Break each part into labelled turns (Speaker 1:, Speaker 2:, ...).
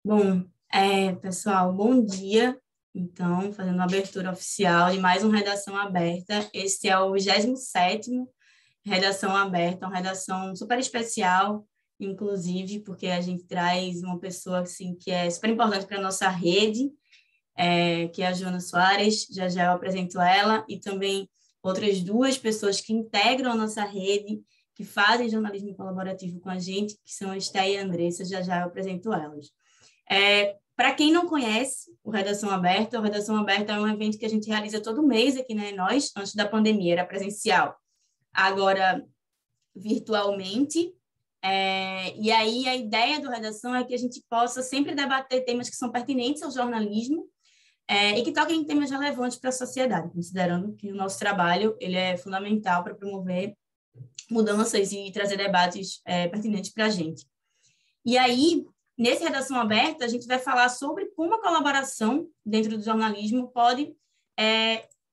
Speaker 1: Bom, pessoal, bom dia. Então, fazendo uma abertura oficial de mais um Redação Aberta. Esse é o 27º Redação Aberta, uma redação super especial, inclusive, porque a gente traz uma pessoa assim, que é super importante para a nossa rede, que é a Joana Soares. Já já eu apresento ela, e também outras duas pessoas que integram a nossa rede, que fazem jornalismo colaborativo com a gente, que são a Esté e a Andressa. Já já eu apresento elas. Para quem não conhece o Redação Aberta é um evento que a gente realiza todo mês aqui na Enós. Antes da pandemia era presencial, agora virtualmente. E aí a ideia do Redação é que a gente possa sempre debater temas que são pertinentes ao jornalismo, e que toquem em temas relevantes para a sociedade, considerando que o nosso trabalho ele é fundamental para promover mudanças e trazer debates pertinentes para a gente. E aí, nesse Redação Aberta, a gente vai falar sobre como a colaboração dentro do jornalismo pode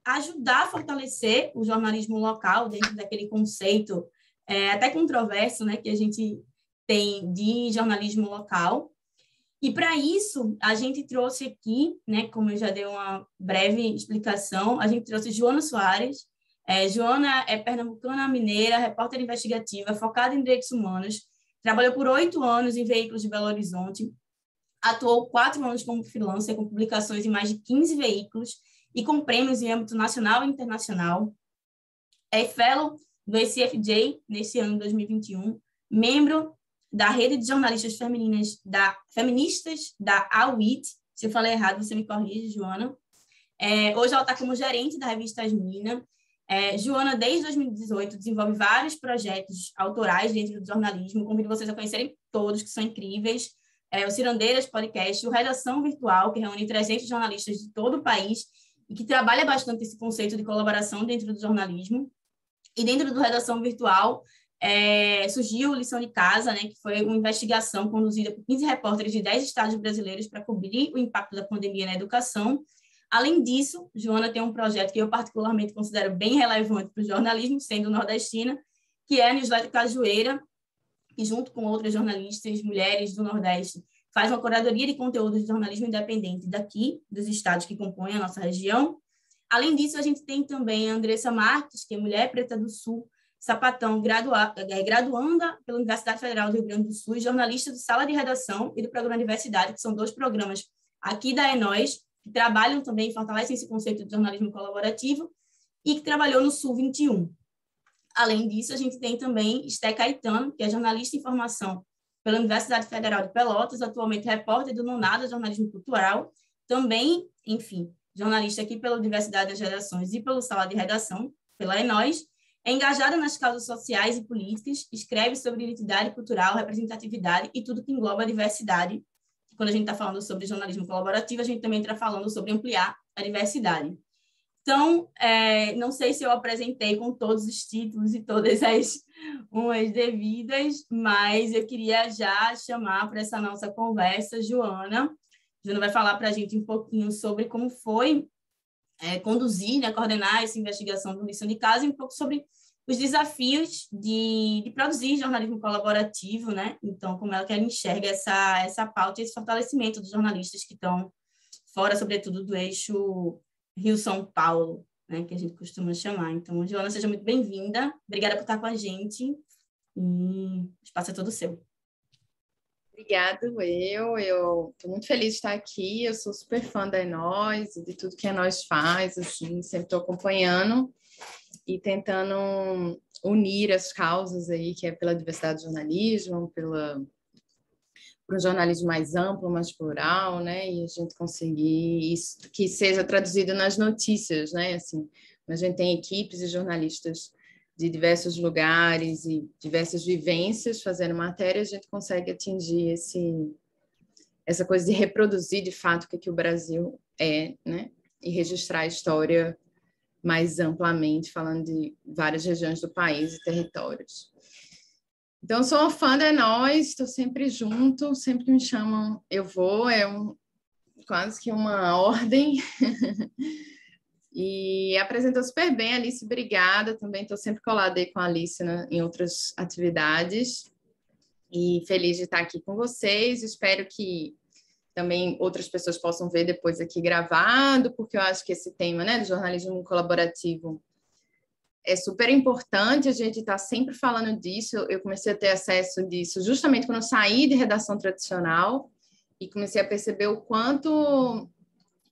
Speaker 1: ajudar a fortalecer o jornalismo local, dentro daquele conceito até controverso, né, que a gente tem de jornalismo local. E, para isso, a gente trouxe aqui, né, como eu já dei uma breve explicação, a gente trouxe Joana Soares. Joana é pernambucana mineira, repórter investigativa, focada em direitos humanos. Trabalhou por 8 anos em veículos de Belo Horizonte, atuou 4 anos como freelancer, com publicações em mais de 15 veículos e com prêmios em âmbito nacional e internacional. É fellow do ACFJ nesse ano de 2021, membro da rede de jornalistas feministas da AWIT. Se eu falei errado, você me corrige, Joana. Hoje ela está como gerente da revista Asmina. Joana, desde 2018, desenvolve vários projetos autorais dentro do jornalismo. Convido vocês a conhecerem todos, que são incríveis. O Cirandeiras Podcast, o Redação Virtual, que reúne 300 jornalistas de todo o país e que trabalha bastante esse conceito de colaboração dentro do jornalismo. E dentro do Redação Virtual, surgiu Lição de Casa, né, que foi uma investigação conduzida por 15 repórteres de 10 estados brasileiros para cobrir o impacto da pandemia na educação. Além disso, Joana tem um projeto que eu particularmente considero bem relevante para o jornalismo, sendo nordestina, que é a Newsletter Cajueira, que, junto com outras jornalistas mulheres do Nordeste, faz uma curadoria de conteúdos de jornalismo independente daqui, dos estados que compõem a nossa região. Além disso, a gente tem também a Andressa Marques, que é mulher preta do Sul, sapatão, graduanda pela Universidade Federal do Rio Grande do Sul, jornalista do Sala de Redação e do Programa Diversidade, que são 2 programas aqui da Enós, que trabalham também e fortalecem esse conceito de jornalismo colaborativo, e que trabalhou no Sul 21. Além disso, a gente tem também Esté Caetano, que é jornalista em formação pela Universidade Federal de Pelotas, atualmente repórter do Nonada Jornalismo Cultural, também, enfim, jornalista aqui pela Diversidade das Gerações e pelo Sala de Redação, pela Enós. É engajada nas causas sociais e políticas, escreve sobre identidade cultural, representatividade e tudo que engloba a diversidade. Quando a gente está falando sobre jornalismo colaborativo, a gente também está falando sobre ampliar a diversidade. Então, não sei se eu apresentei com todos os títulos e todas as devidas, mas eu queria já chamar para essa nossa conversa Joana. Joana vai falar para a gente um pouquinho sobre como foi conduzir, né, coordenar essa investigação do Lição de Casa, e um pouco sobre os desafios de produzir jornalismo colaborativo, né? Então, como é que ela enxerga essa pauta e esse fortalecimento dos jornalistas que estão fora, sobretudo, do eixo Rio-São Paulo, né, que a gente costuma chamar. Então, Joana, seja muito bem-vinda. Obrigada por estar com a gente. E o espaço é todo seu.
Speaker 2: Obrigada, eu estou muito feliz de estar aqui. Eu sou super fã da Enós e de tudo que a Enós faz, assim, sempre estou acompanhando e tentando unir as causas aí, que é pela diversidade do jornalismo, por um jornalismo mais amplo, mais plural, né? E a gente conseguir isso que seja traduzido nas notícias, né? Assim, a gente tem equipes e jornalistas de diversos lugares e diversas vivências fazendo matéria, a gente consegue atingir essa coisa de reproduzir de fato o que o Brasil é, né? E registrar a história mais amplamente, falando de várias regiões do país e territórios. Então, eu sou uma fã da Nós, estou sempre junto, sempre que me chamam, eu vou, quase que uma ordem. E apresentou super bem, Alice, obrigada. Também estou sempre colada aí com a Alice em outras atividades. E feliz de estar aqui com vocês. Espero que também outras pessoas possam ver depois aqui gravado, porque eu acho que esse tema, né, do jornalismo colaborativo é super importante, a gente está sempre falando disso. Eu comecei a ter acesso disso justamente quando eu saí de redação tradicional e comecei a perceber o quanto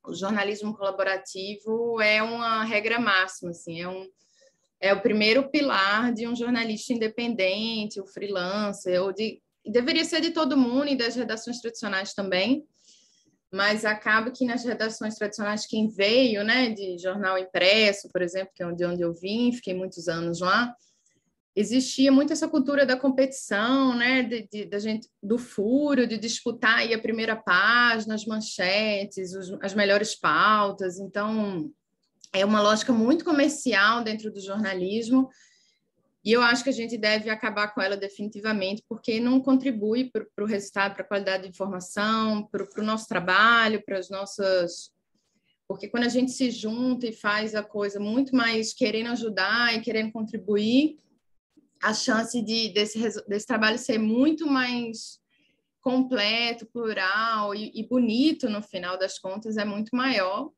Speaker 2: o jornalismo colaborativo é uma regra máxima, assim, é o primeiro pilar de um jornalista independente, o freelancer, deveria ser de todo mundo e das redações tradicionais também, mas acaba que nas redações tradicionais quem veio, né, de jornal impresso, por exemplo, que é de onde eu vim, fiquei muitos anos lá, existia muito essa cultura da competição, né, da gente, do furo, de disputar aí a primeira página, as manchetes, as melhores pautas. Então, é uma lógica muito comercial dentro do jornalismo, e eu acho que a gente deve acabar com ela definitivamente, porque não contribui para o resultado, para a qualidade de informação, para o nosso trabalho, para as nossas... Porque quando a gente se junta e faz a coisa muito mais querendo ajudar e querendo contribuir, a chance desse trabalho ser muito mais completo, plural e bonito, no final das contas, é muito maior.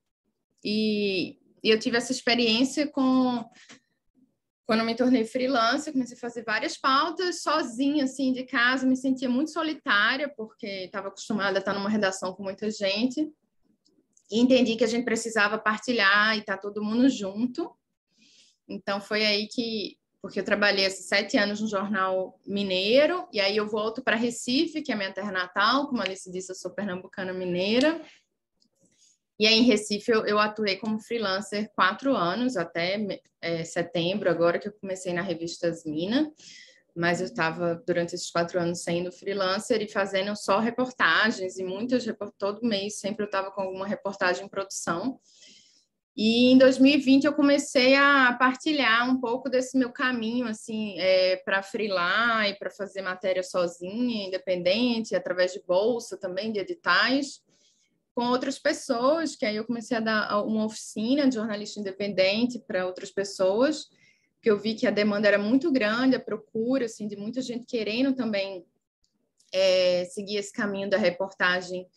Speaker 2: E eu tive essa experiência quando eu me tornei freelancer, comecei a fazer várias pautas sozinha, assim, de casa, me sentia muito solitária, porque estava acostumada a estar numa redação com muita gente, e entendi que a gente precisava partilhar e estar todo mundo junto. Então, foi aí porque eu trabalhei esses 7 anos no jornal mineiro, e aí eu volto para Recife, que é a minha terra natal, como a Alice disse, eu sou pernambucana mineira. E aí, em Recife, eu atuei como freelancer 4 anos, até setembro, agora que eu comecei na revista Asmina, mas eu estava, durante esses 4 anos, sendo freelancer e fazendo só reportagens, e todo mês, sempre eu estava com alguma reportagem em produção. E em 2020 eu comecei a partilhar um pouco desse meu caminho, assim, para freelar e para fazer matéria sozinha, independente, através de bolsa também, de editais, com outras pessoas, que aí eu comecei a dar uma oficina de jornalista independente para outras pessoas, que eu vi que a demanda era muito grande, a procura, assim, de muita gente querendo também seguir esse caminho da reportagem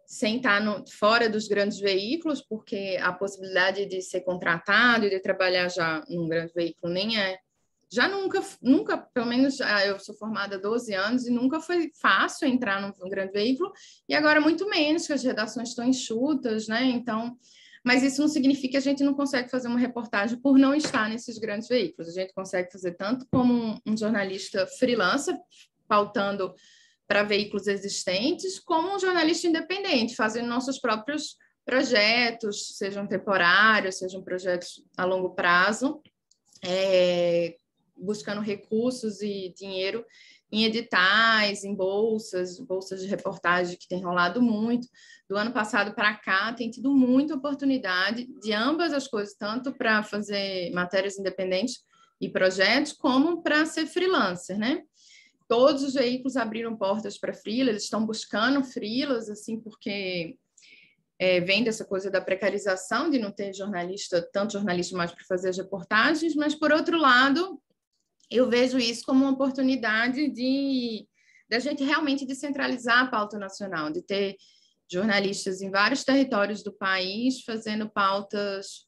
Speaker 2: sem estar fora dos grandes veículos, porque a possibilidade de ser contratado e de trabalhar já num grande veículo já nunca, pelo menos eu sou formada há 12 anos e nunca foi fácil entrar num grande veículo, e agora muito menos, que as redações estão enxutas, né? Então, mas isso não significa que a gente não consegue fazer uma reportagem por não estar nesses grandes veículos. A gente consegue fazer tanto como um jornalista freelancer, pautando para veículos existentes, como um jornalista independente, fazendo nossos próprios projetos, sejam temporários, sejam projetos a longo prazo, buscando recursos e dinheiro em editais, em bolsas de reportagem que tem rolado muito. Do ano passado para cá, tem tido muita oportunidade de ambas as coisas, tanto para fazer matérias independentes e projetos, como para ser freelancer, né? Todos os veículos abriram portas para freela, eles estão buscando freelas, assim, porque vem dessa coisa da precarização, de não ter tanto jornalista mais para fazer as reportagens, mas, por outro lado, eu vejo isso como uma oportunidade da gente realmente descentralizar a pauta nacional, de ter jornalistas em vários territórios do país fazendo pautas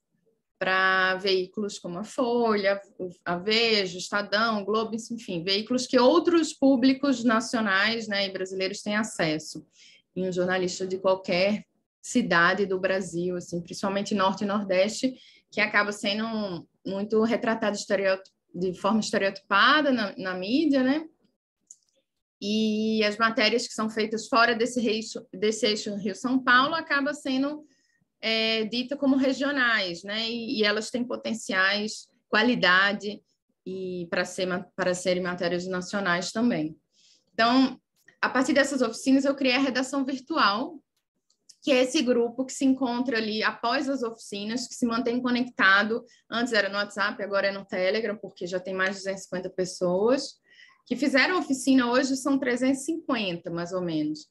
Speaker 2: para veículos como a Folha, a Veja, o Estadão, o Globo, enfim, veículos que outros públicos nacionais, né, e brasileiros têm acesso. E um jornalista de qualquer cidade do Brasil, assim, principalmente Norte e Nordeste, que acaba sendo muito retratado de forma estereotipada na mídia, né? E as matérias que são feitas fora desse eixo Rio-São Paulo acabam sendo dita como regionais, né? E elas têm potenciais, qualidade e para serem matérias nacionais também. Então, a partir dessas oficinas, eu criei a redação virtual, que é esse grupo que se encontra ali após as oficinas, que se mantém conectado. Antes era no WhatsApp, agora é no Telegram, porque já tem mais de 250 pessoas que fizeram oficina. Hoje são 350, mais ou menos,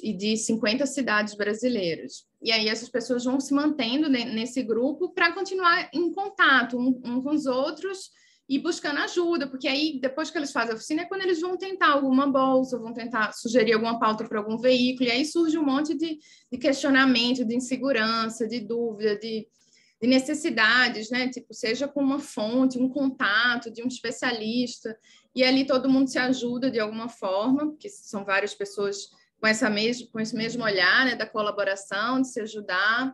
Speaker 2: e de 50 cidades brasileiras. E aí essas pessoas vão se mantendo nesse grupo para continuar em contato um com os outros e buscando ajuda, porque aí, depois que eles fazem a oficina, é quando eles vão tentar alguma bolsa, vão tentar sugerir alguma pauta para algum veículo, e aí surge um monte de questionamento, de insegurança, de dúvida, de necessidades, né? Tipo, seja com uma fonte, um contato de um especialista, e ali todo mundo se ajuda de alguma forma, porque são várias pessoas com esse mesmo olhar, né, da colaboração, de se ajudar,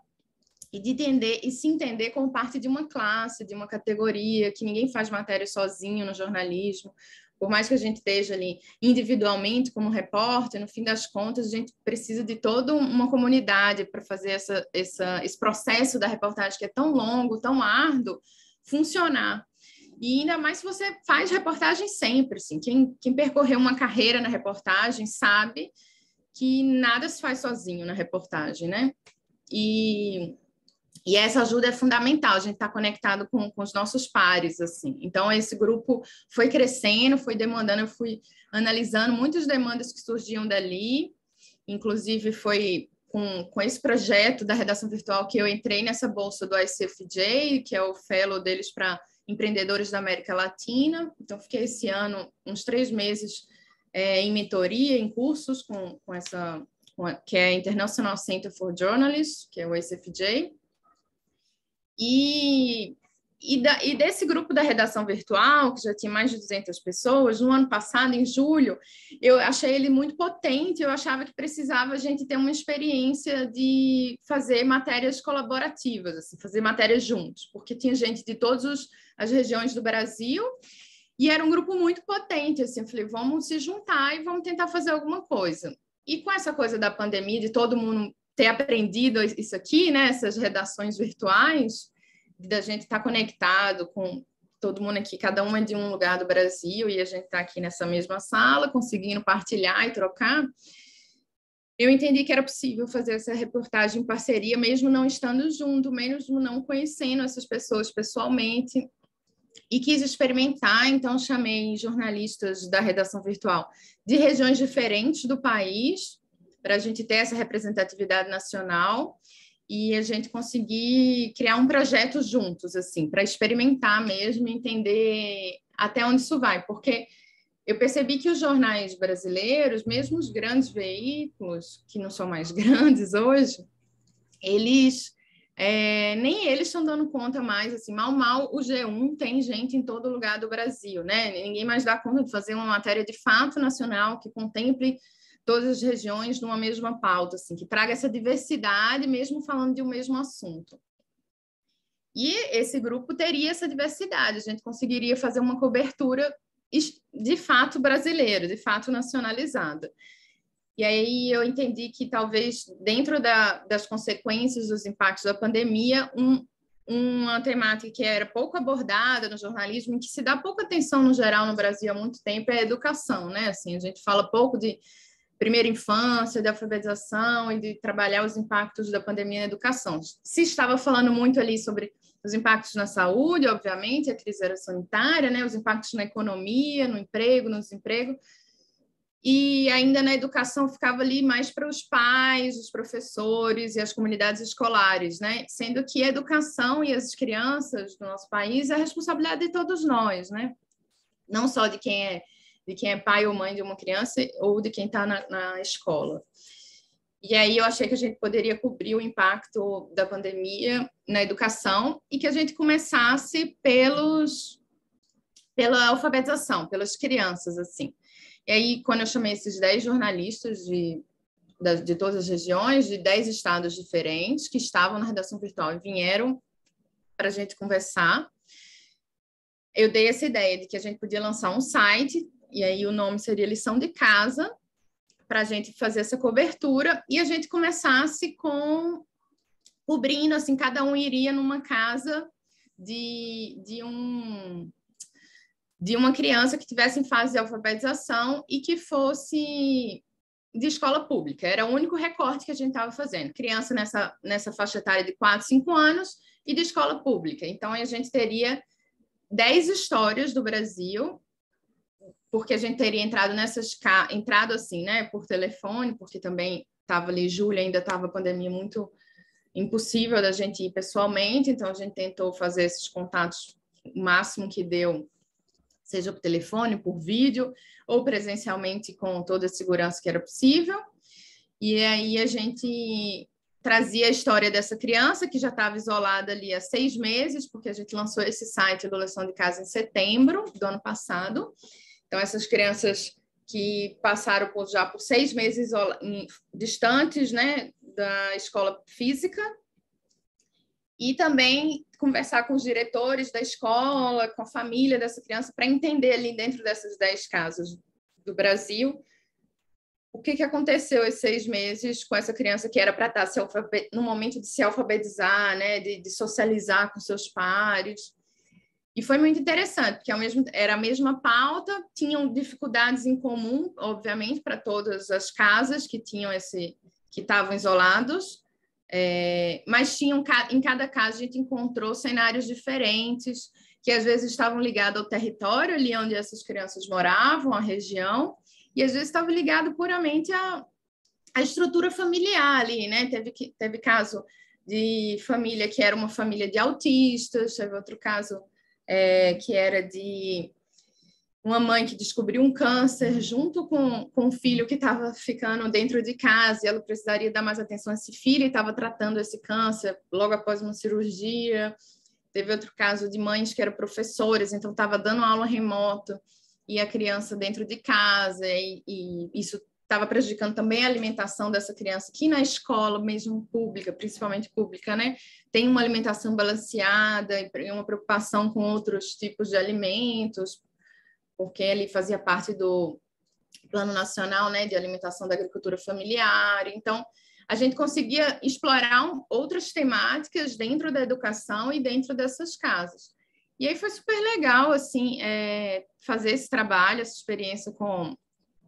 Speaker 2: e de entender e se entender como parte de uma classe, de uma categoria, que ninguém faz matéria sozinho no jornalismo. Por mais que a gente esteja ali individualmente como repórter, no fim das contas, a gente precisa de toda uma comunidade para fazer esse processo da reportagem, que é tão longo, tão árduo, funcionar. E ainda mais se você faz reportagem sempre. Assim. Quem percorreu uma carreira na reportagem sabe que nada se faz sozinho na reportagem, né? E essa ajuda é fundamental, a gente está conectado com os nossos pares, assim. Então, esse grupo foi crescendo, foi demandando, eu fui analisando muitas demandas que surgiam dali, inclusive foi com esse projeto da redação virtual que eu entrei nessa bolsa do ICFJ, que é o fellow deles para empreendedores da América Latina. Então, fiquei esse ano, uns 3 meses, em mentoria, em cursos que é a International Center for Journalists, que é o ICFJ. E desse grupo da redação virtual, que já tinha mais de 200 pessoas, no ano passado, em julho, eu achei ele muito potente, eu achava que precisava a gente ter uma experiência de fazer matérias colaborativas, assim, fazer matérias juntos, porque tinha gente de todas as regiões do Brasil, e era um grupo muito potente, assim, eu falei, vamos se juntar e vamos tentar fazer alguma coisa. E com essa coisa da pandemia, de todo mundo ter aprendido isso aqui, né, essas redações virtuais, da gente estar conectado com todo mundo aqui, cada um é de um lugar do Brasil, e a gente está aqui nessa mesma sala, conseguindo partilhar e trocar, eu entendi que era possível fazer essa reportagem em parceria, mesmo não estando junto, mesmo não conhecendo essas pessoas pessoalmente, e quis experimentar, então chamei jornalistas da redação virtual de regiões diferentes do país, para a gente ter essa representatividade nacional e a gente conseguir criar um projeto juntos, assim, para experimentar mesmo, entender até onde isso vai, porque eu percebi que os jornais brasileiros, mesmo os grandes veículos, que não são mais grandes hoje, eles nem eles estão dando conta mais, assim, mal o G1 tem gente em todo lugar do Brasil, né? Ninguém mais dá conta de fazer uma matéria de fato nacional que contemple todas as regiões numa mesma pauta, assim, que traga essa diversidade, mesmo falando de um mesmo assunto. E esse grupo teria essa diversidade, a gente conseguiria fazer uma cobertura de fato brasileira, de fato nacionalizada. E aí eu entendi que talvez dentro das consequências dos impactos da pandemia, uma temática que era pouco abordada no jornalismo, que se dá pouca atenção no geral no Brasil há muito tempo, é a educação, né? Assim, a gente fala pouco de primeira infância, de alfabetização e de trabalhar os impactos da pandemia na educação. Se estava falando muito ali sobre os impactos na saúde, obviamente, a crise era sanitária, né? Os impactos na economia, no emprego, no desemprego, e ainda na educação ficava ali mais para os pais, os professores e as comunidades escolares, né? Sendo que a educação e as crianças do nosso país é a responsabilidade de todos nós, né? Não só de quem é pai ou mãe de uma criança ou de quem está na escola. E aí eu achei que a gente poderia cobrir o impacto da pandemia na educação e que a gente começasse pela alfabetização, pelas crianças, assim. E aí, quando eu chamei esses 10 jornalistas de todas as regiões, de 10 estados diferentes, que estavam na redação virtual e vieram para a gente conversar, eu dei essa ideia de que a gente podia lançar um site, e aí o nome seria Lição de Casa, para a gente fazer essa cobertura, e a gente começasse cobrindo, assim, cada um iria numa casa de uma criança que estivesse em fase de alfabetização e que fosse de escola pública. Era o único recorte que a gente estava fazendo. Criança nessa faixa etária de 4, 5 anos e de escola pública. Então, a gente teria 10 histórias do Brasil, porque a gente teria entrado assim, né, por telefone, porque também estava ali, julho, ainda estava a pandemia muito impossível da gente ir pessoalmente, então a gente tentou fazer esses contatos o máximo que deu seja por telefone, por vídeo, ou presencialmente com toda a segurança que era possível. E aí a gente trazia a história dessa criança, que já estava isolada ali há 6 meses, porque a gente lançou esse site do Lição de Casa em setembro do ano passado. Então, essas crianças que passaram já por 6 meses distantes, né, da escola física, e também conversar com os diretores da escola, com a família dessa criança, para entender ali dentro dessas 10 casas do Brasil o que aconteceu esses 6 meses com essa criança que era para estar no momento de se alfabetizar, né, de socializar com seus pares. E foi muito interessante, porque era a mesma pauta, tinham dificuldades em comum, obviamente, para todas as casas que estavam isolados, mas em cada casa a gente encontrou cenários diferentes, que às vezes estavam ligados ao território ali onde essas crianças moravam, a região, e às vezes estavam ligados puramente à estrutura familiar ali, né? Teve caso de família que era uma família de autistas, teve outro caso que era de uma mãe que descobriu um câncer junto com um filho que estava ficando dentro de casa, e ela precisaria dar mais atenção a esse filho e estava tratando esse câncer logo após uma cirurgia. Teve outro caso de mães que eram professores, então estava dando aula remoto e a criança dentro de casa, e isso estava prejudicando também a alimentação dessa criança, que na escola mesmo pública, principalmente pública, né, tem uma alimentação balanceada e uma preocupação com outros tipos de alimentos, porque ele fazia parte do Plano Nacional, né, de Alimentação da Agricultura Familiar. Então, a gente conseguia explorar outras temáticas dentro da educação e dentro dessas casas. E aí foi super legal, assim, fazer esse trabalho, essa experiência com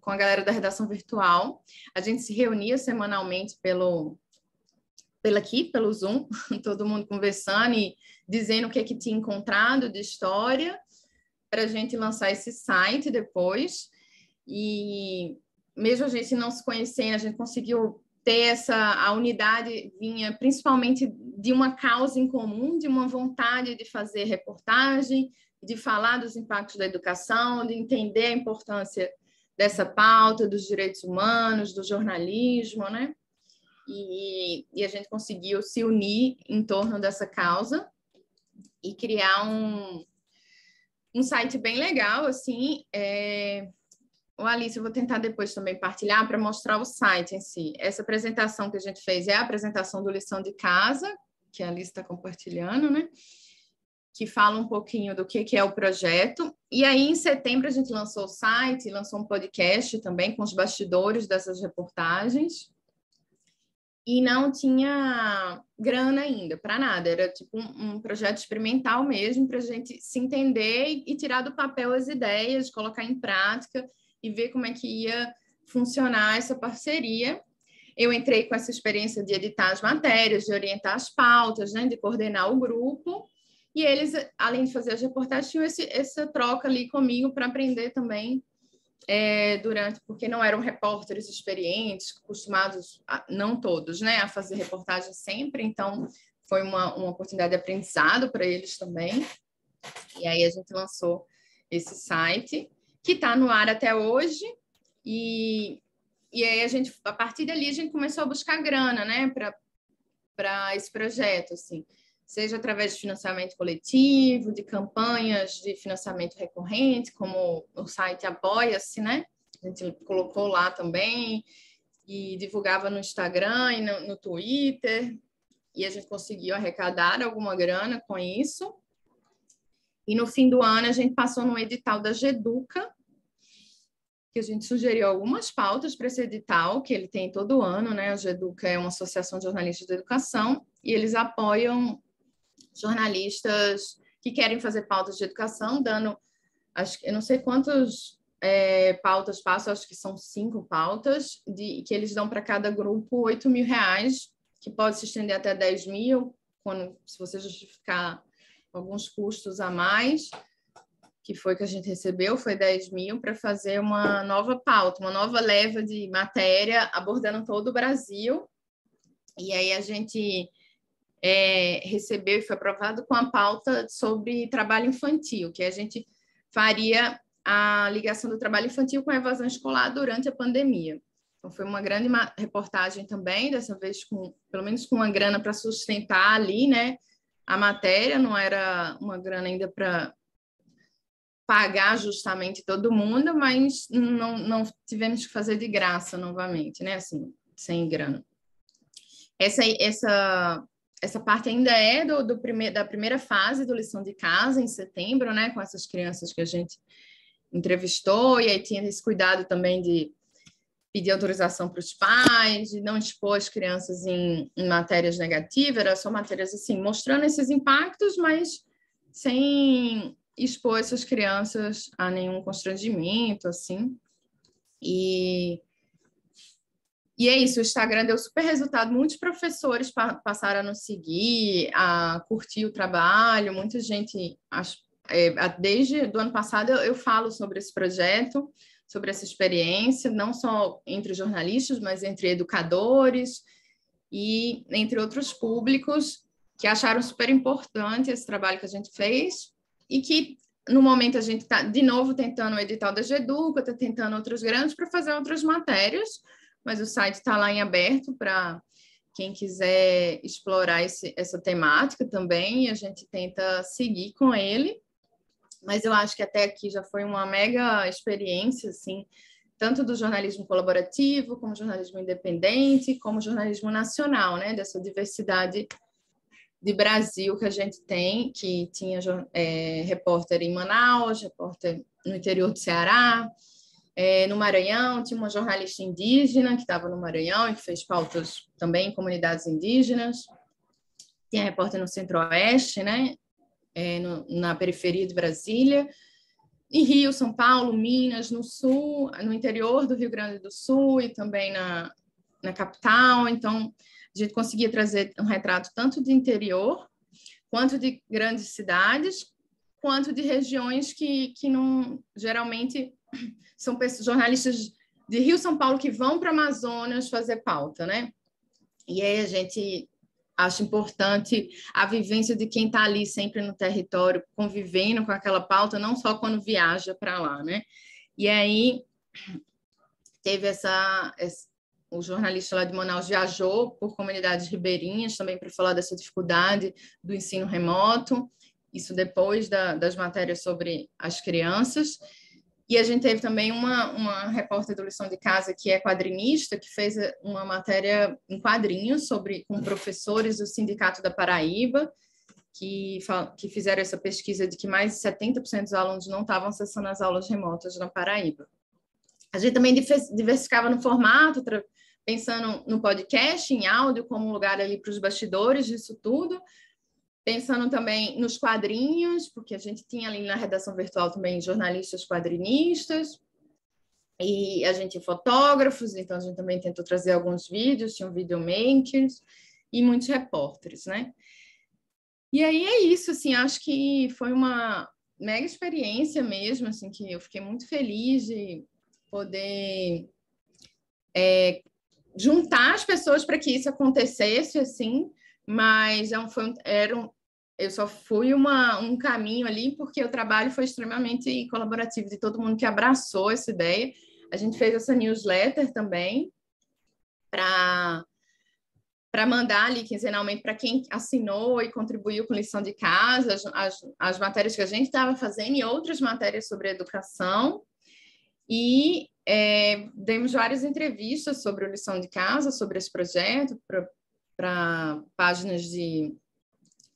Speaker 2: a galera da redação virtual. A gente se reunia semanalmente pelo Zoom, todo mundo conversando e dizendo o que tinha encontrado de história para a gente lançar esse site depois. E mesmo a gente não se conhecendo, a gente conseguiu ter a unidade, vinha principalmente de uma causa em comum, de uma vontade de fazer reportagem, de falar dos impactos da educação, de entender a importância dessa pauta, dos direitos humanos, do jornalismo, né? E a gente conseguiu se unir em torno dessa causa e criar um site bem legal, assim. Alice, eu vou tentar depois também partilhar para mostrar o site em si. Essa apresentação que a gente fez é a apresentação do Lição de Casa, que a Alice está compartilhando, né? Que fala um pouquinho do que é o projeto. E aí, em setembro, a gente lançou o site, lançou um podcast também com os bastidores dessas reportagens. E não tinha grana ainda para nada, era tipo um projeto experimental mesmo, para a gente se entender e tirar do papel as ideias, colocar em prática e ver como é que ia funcionar essa parceria. Eu entrei com essa experiência de editar as matérias, de orientar as pautas, né, de coordenar o grupo, e eles, além de fazer as reportagens, tinham essa troca ali comigo para aprender também porque não eram repórteres experientes, acostumados, não todos, né, a fazer reportagem sempre, então foi uma oportunidade de aprendizado para eles também. E aí a gente lançou esse site, que está no ar até hoje, e aí a partir dali, a gente começou a buscar grana, né, para esse projeto, assim, seja através de financiamento coletivo, de campanhas de financiamento recorrente, como o site Apoia-se, né? A gente colocou lá também e divulgava no Instagram e no Twitter, e a gente conseguiu arrecadar alguma grana com isso. E no fim do ano, a gente passou no edital da Geduca, que a gente sugeriu algumas pautas para esse edital, que ele tem todo ano, né? A Geduca é uma associação de jornalistas de educação, e eles apoiam jornalistas que querem fazer pautas de educação, dando, eu não sei quantas pautas passam, acho que são 5 pautas, que eles dão para cada grupo R$8.000, que pode se estender até 10.000, se você justificar alguns custos a mais, que foi que a gente recebeu, foi 10.000 para fazer uma nova pauta, uma nova leva de matéria abordando todo o Brasil. E aí a gente recebeu e foi aprovado com a pauta sobre trabalho infantil, que a gente faria a ligação do trabalho infantil com a evasão escolar durante a pandemia. Então, foi uma grande reportagem também, dessa vez pelo menos com uma grana para sustentar ali, né, a matéria, não era uma grana ainda para pagar justamente todo mundo, mas não tivemos que fazer de graça novamente, né, assim, sem grana. Essa parte ainda é da primeira fase do Lição de Casa, em setembro, né, com essas crianças que a gente entrevistou, e aí tinha esse cuidado também de pedir autorização para os pais, de não expor as crianças em matérias negativas, era só matérias assim, mostrando esses impactos, mas sem expor essas crianças a nenhum constrangimento, assim. E é isso, o Instagram deu super resultado, muitos professores passaram a nos seguir, a curtir o trabalho, muita gente, desde o ano passado eu falo sobre esse projeto, sobre essa experiência, não só entre jornalistas, mas entre educadores e entre outros públicos que acharam super importante esse trabalho que a gente fez e que, no momento, a gente está, de novo, tentando o edital da Geduca, está tentando outros grandes para fazer outras matérias, mas o site está lá em aberto para quem quiser explorar essa temática também, e a gente tenta seguir com ele. Mas eu acho que até aqui já foi uma mega experiência, assim, tanto do jornalismo colaborativo, como jornalismo independente, como jornalismo nacional, né? Dessa diversidade de Brasil que a gente tem, que tinha repórter em Manaus, repórter no interior do Ceará, no Maranhão, tinha uma jornalista indígena que estava no Maranhão e que fez pautas também em comunidades indígenas, tinha repórter no Centro-Oeste, né? Na periferia de Brasília, em Rio, São Paulo, Minas, no Sul, no interior do Rio Grande do Sul e também na capital. Então, a gente conseguia trazer um retrato tanto de interior, quanto de grandes cidades, quanto de regiões que não, geralmente, são jornalistas de Rio, São Paulo, que vão para Amazonas fazer pauta, né? E aí a gente acho importante a vivência de quem está ali sempre no território, convivendo com aquela pauta, não só quando viaja para lá, né? E aí teve o jornalista lá de Manaus viajou por comunidades ribeirinhas também para falar dessa dificuldade do ensino remoto, isso depois das matérias sobre as crianças. E a gente teve também uma repórter do Lição de Casa, que é quadrinista, que fez uma matéria em quadrinhos com professores do Sindicato da Paraíba, que fizeram essa pesquisa de que mais de 70% dos alunos não estavam acessando as aulas remotas na Paraíba. A gente também diversificava no formato, pensando no podcast, em áudio, como um lugar ali para os bastidores disso tudo, pensando também nos quadrinhos, porque a gente tinha ali na redação virtual também jornalistas quadrinistas, e a gente tinha fotógrafos, então a gente também tentou trazer alguns vídeos, tinham videomakers e muitos repórteres, né? E aí é isso, assim, acho que foi uma mega experiência mesmo, assim, que eu fiquei muito feliz de poder juntar as pessoas para que isso acontecesse, assim, mas eu só fui um caminho ali porque o trabalho foi extremamente colaborativo de todo mundo que abraçou essa ideia. A gente fez essa newsletter também para mandar ali quinzenalmente para quem assinou e contribuiu com lição de casa, as matérias que a gente estava fazendo e outras matérias sobre educação. E demos várias entrevistas sobre o lição de casa, sobre esse projeto, para páginas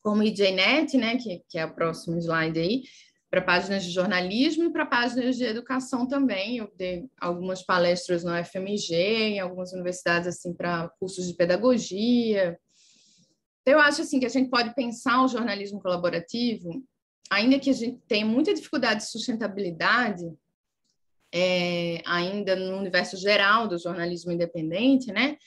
Speaker 2: como IJNet, né, que é o próximo slide aí, para páginas de jornalismo e para páginas de educação também. Eu dei algumas palestras no FMG, em algumas universidades, assim, para cursos de pedagogia. Então, eu acho assim, que a gente pode pensar o jornalismo colaborativo, ainda que a gente tenha muita dificuldade de sustentabilidade, ainda no universo geral do jornalismo independente, né?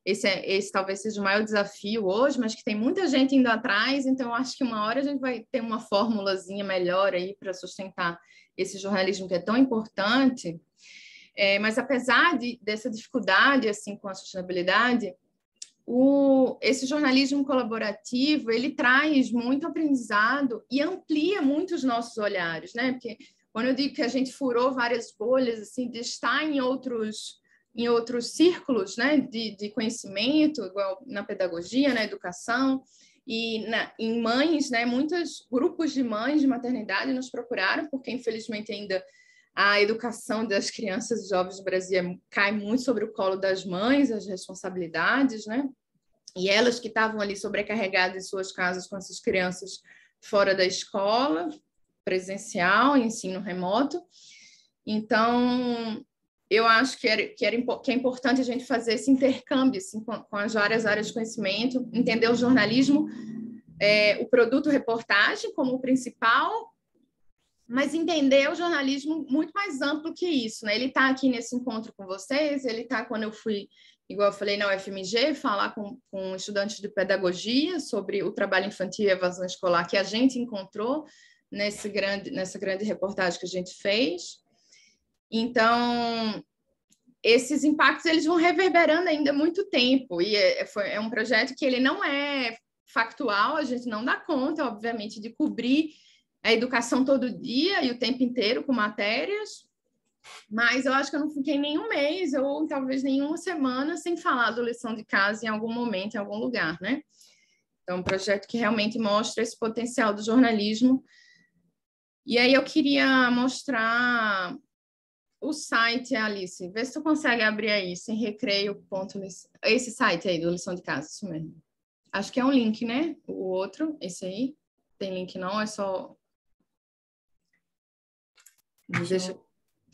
Speaker 2: Esse talvez seja o maior desafio hoje, mas que tem muita gente indo atrás, então eu acho que uma hora a gente vai ter uma formulazinha melhor aí para sustentar esse jornalismo que é tão importante. Mas apesar dessa dificuldade assim com a sustentabilidade, esse jornalismo colaborativo ele traz muito aprendizado e amplia muito os nossos olhares, né? Porque Quando eu digo que a gente furou várias bolhas, assim, de estar em outros círculos, né, de conhecimento, igual na pedagogia, na educação, e em mães, né, muitos grupos de mães de maternidade nos procuraram, porque infelizmente ainda a educação das crianças e jovens do Brasil cai muito sobre o colo das mães, as responsabilidades, né? E elas que estavam ali sobrecarregadas em suas casas com essas crianças fora da escola, presencial, ensino remoto. Então, eu acho que é importante a gente fazer esse intercâmbio assim, com as várias áreas de conhecimento, entender o jornalismo, o produto reportagem como o principal, mas entender o jornalismo muito mais amplo que isso, né? Ele está aqui nesse encontro com vocês, ele está quando eu fui, igual eu falei, na UFMG, falar com estudantes de pedagogia sobre o trabalho infantil e evasão escolar que a gente encontrou nessa grande reportagem que a gente fez. Então, esses impactos eles vão reverberando ainda muito tempo, e é um projeto que ele não é factual, a gente não dá conta, obviamente, de cobrir a educação todo dia e o tempo inteiro com matérias, mas eu acho que eu não fiquei nenhum mês ou talvez nenhuma semana sem falar do lição de casa em algum momento, em algum lugar, né? Então, um projeto que realmente mostra esse potencial do jornalismo. E aí eu queria mostrar o site, Alice, vê se tu consegue abrir aí, sem recreio. Esse site aí do lição de casa, isso mesmo. Acho que é um link, né? O outro, esse aí. Tem link não, é só...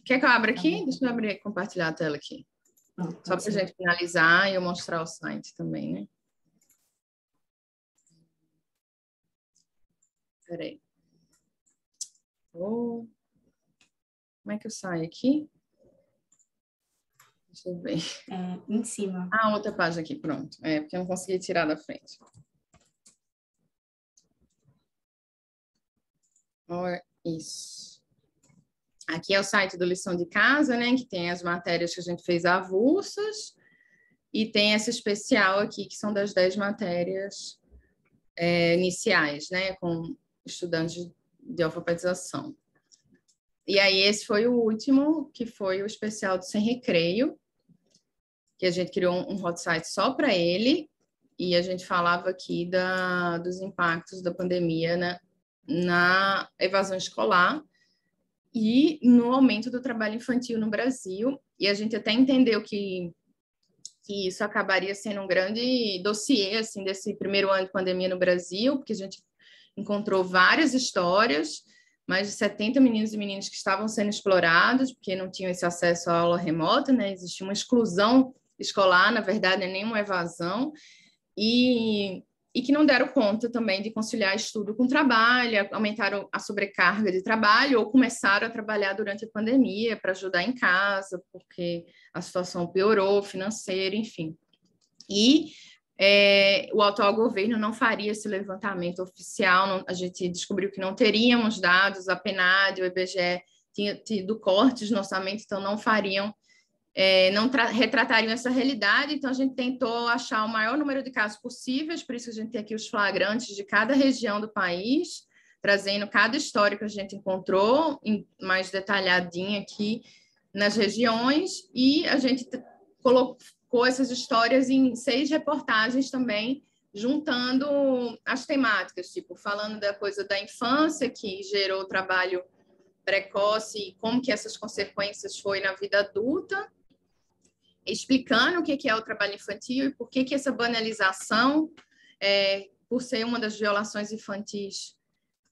Speaker 2: Quer que eu abra aqui? Deixa eu abrir, compartilhar a tela aqui. Só para a gente finalizar e eu mostrar o site também, né? Espera aí. Como é que eu saio aqui? Deixa eu ver.
Speaker 1: Em cima.
Speaker 2: Ah, outra página aqui, pronto. Porque eu não consegui tirar da frente. Isso. Aqui é o site do Lição de Casa, né? Que tem as matérias que a gente fez avulsas. E tem essa especial aqui, que são das 10 matérias iniciais, né? Com estudantes de alfabetização. E aí esse foi o último, que foi o especial do Sem Recreio, que a gente criou um hot site só para ele, e a gente falava aqui dos impactos da pandemia, né, na evasão escolar e no aumento do trabalho infantil no Brasil. E a gente até entendeu que isso acabaria sendo um grande dossiê assim, desse primeiro ano de pandemia no Brasil, porque a gente encontrou várias histórias, mais de 70 meninos e meninas que estavam sendo explorados, porque não tinham esse acesso à aula remota, né? Existia uma exclusão escolar, na verdade, não é nenhuma evasão, e que não deram conta também de conciliar estudo com trabalho, aumentaram a sobrecarga de trabalho ou começaram a trabalhar durante a pandemia para ajudar em casa, porque a situação piorou, financeira, enfim. E o atual governo não faria esse levantamento oficial, a gente descobriu que não teríamos dados, a PNAD, o IBGE tinha tido cortes no orçamento, então não fariam, não retratariam essa realidade, então a gente tentou achar o maior número de casos possíveis, por isso a gente tem aqui os flagrantes de cada região do país, trazendo cada história que a gente encontrou, mais detalhadinha aqui nas regiões, e a gente colocou essas histórias em 6 reportagens também, juntando as temáticas, tipo, falando da coisa da infância, que gerou trabalho precoce, e como que essas consequências foi na vida adulta, explicando o que é o trabalho infantil e por que essa banalização, por ser uma das violações infantis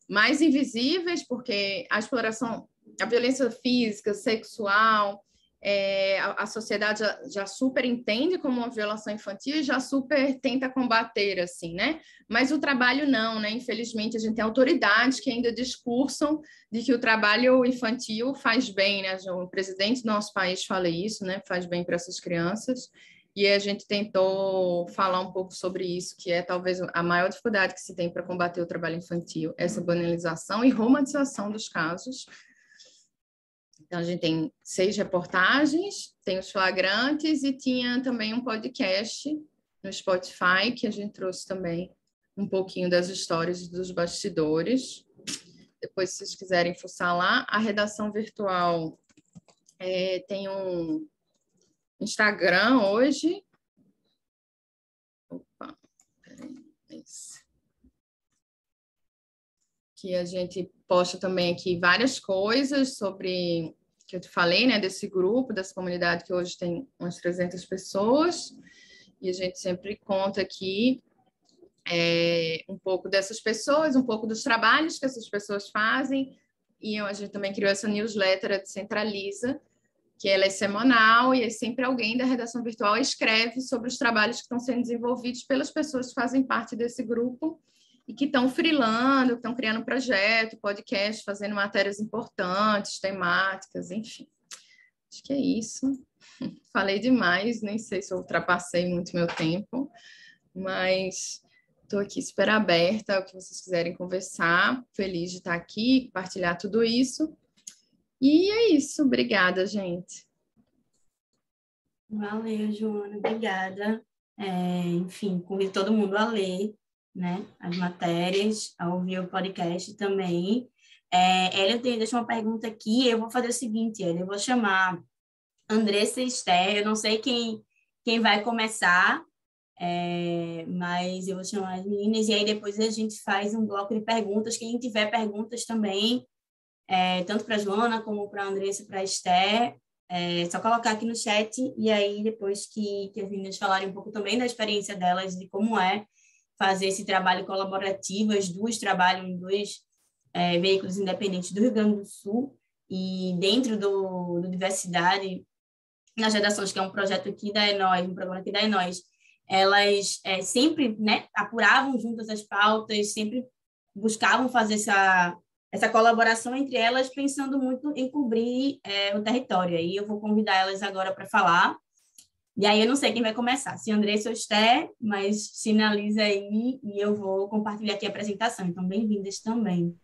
Speaker 2: mais invisíveis, porque a exploração, a violência física, sexual, a sociedade já super entende como uma violação infantil e já super tenta combater, assim, né? Mas o trabalho não, né? Infelizmente, a gente tem autoridades que ainda discursam de que o trabalho infantil faz bem, né? O presidente do nosso país fala isso, né? Faz bem para essas crianças. E a gente tentou falar um pouco sobre isso, que é talvez a maior dificuldade que se tem para combater o trabalho infantil, essa banalização e romantização dos casos. Então, a gente tem 6 reportagens, tem os flagrantes e tinha também um podcast no Spotify, que a gente trouxe também um pouquinho das histórias dos bastidores. depois se vocês quiserem fuçar lá. A redação virtual tem um Instagram hoje. Opa, peraí, isso. Que a gente posta também aqui várias coisas sobre, que eu te falei, né, desse grupo, dessa comunidade que hoje tem umas 300 pessoas, e a gente sempre conta aqui um pouco dessas pessoas, um pouco dos trabalhos que essas pessoas fazem, e a gente também criou essa newsletter, a Descentraliza, que ela é semanal e é sempre alguém da redação virtual escreve sobre os trabalhos que estão sendo desenvolvidos pelas pessoas que fazem parte desse grupo e que estão freelando, que estão criando projeto, podcast, fazendo matérias importantes, temáticas, enfim. Acho que é isso. Falei demais, nem sei se eu ultrapassei muito meu tempo, mas estou aqui super aberta ao que vocês quiserem conversar. Feliz de estar aqui, compartilhar tudo isso. E é isso. Obrigada, gente.
Speaker 1: Valeu, Joana. Obrigada. Enfim, convido todo mundo a ler, né, as matérias, a ouvir o podcast também. Ela deixa uma pergunta aqui. Eu vou fazer o seguinte, eu vou chamar Andressa e Esther. Eu não sei quem vai começar, mas eu vou chamar as meninas e aí depois a gente faz um bloco de perguntas. Quem tiver perguntas também, tanto para a Joana como para a Andressa e para a Esther, só colocar aqui no chat e aí depois que as meninas falarem um pouco também da experiência delas, de como é fazer esse trabalho colaborativo. As duas trabalham em dois veículos independentes do Rio Grande do Sul e dentro do Diversidade nas Redações, que é um projeto aqui da Enóis, um programa aqui da Enóis, elas sempre, né, apuravam juntas as pautas, sempre buscavam fazer essa colaboração entre elas, pensando muito em cobrir o território. E eu vou convidar elas agora para falar. E aí eu não sei quem vai começar, se Andressa ou Esther, mas sinaliza aí e eu vou compartilhar aqui a apresentação. Então, bem-vindas também.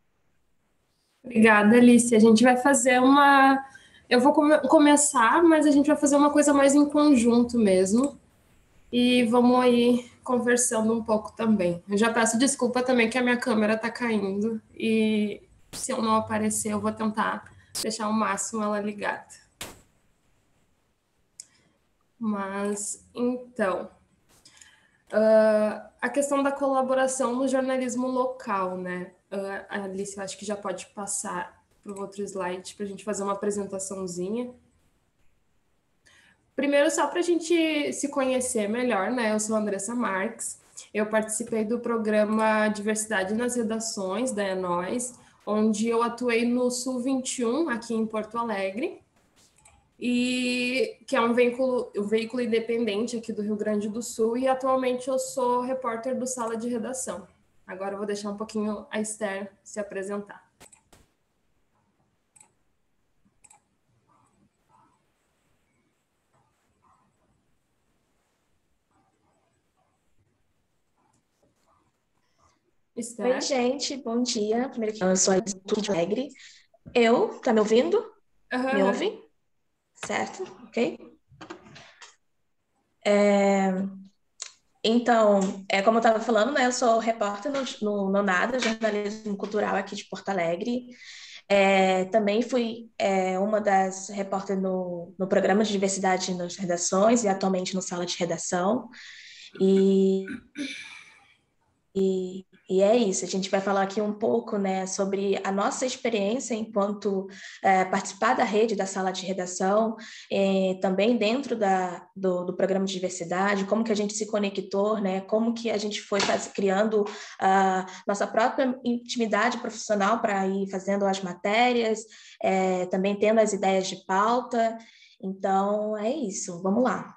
Speaker 3: Obrigada, Alice. A gente vai fazer uma... Eu vou começar, mas a gente vai fazer uma coisa mais em conjunto mesmo. E vamos aí conversando um pouco também. Eu já peço desculpa também que a minha câmera está caindo. E se eu não aparecer, eu vou tentar deixar ao máximo ela ligada. Mas, então... a questão da colaboração no jornalismo local, né? Alice, eu acho que já pode passar para o outro slide para a gente fazer uma apresentaçãozinha. Primeiro, só para a gente se conhecer melhor, né? Eu sou a Andressa Marques, eu participei do programa Diversidade nas Redações da Enóis, onde eu atuei no Sul 21, aqui em Porto Alegre, e que é um veículo independente aqui do Rio Grande do Sul, e atualmente eu sou repórter do Sala de Redação. Agora eu vou deixar um pouquinho a Esther se apresentar.
Speaker 4: Esther? Oi, gente, bom dia. Primeiro que eu sou a Alice do Porto Alegre. Tá me ouvindo?
Speaker 3: Uhum.
Speaker 4: Me ouvem? Certo, ok. Então, como eu estava falando, né, eu sou repórter no Nonada, jornalismo cultural aqui de Porto Alegre. Também fui uma das repórteres no programa de diversidade nas redações e atualmente no Sala de Redação. E é isso, a gente vai falar aqui um pouco, né, sobre a nossa experiência enquanto participar da rede da Sala de Redação, também dentro do programa de diversidade, como que a gente se conectou, né, como que a gente foi criando a nossa própria intimidade profissional para ir fazendo as matérias, também tendo as ideias de pauta. Então, é isso, vamos lá.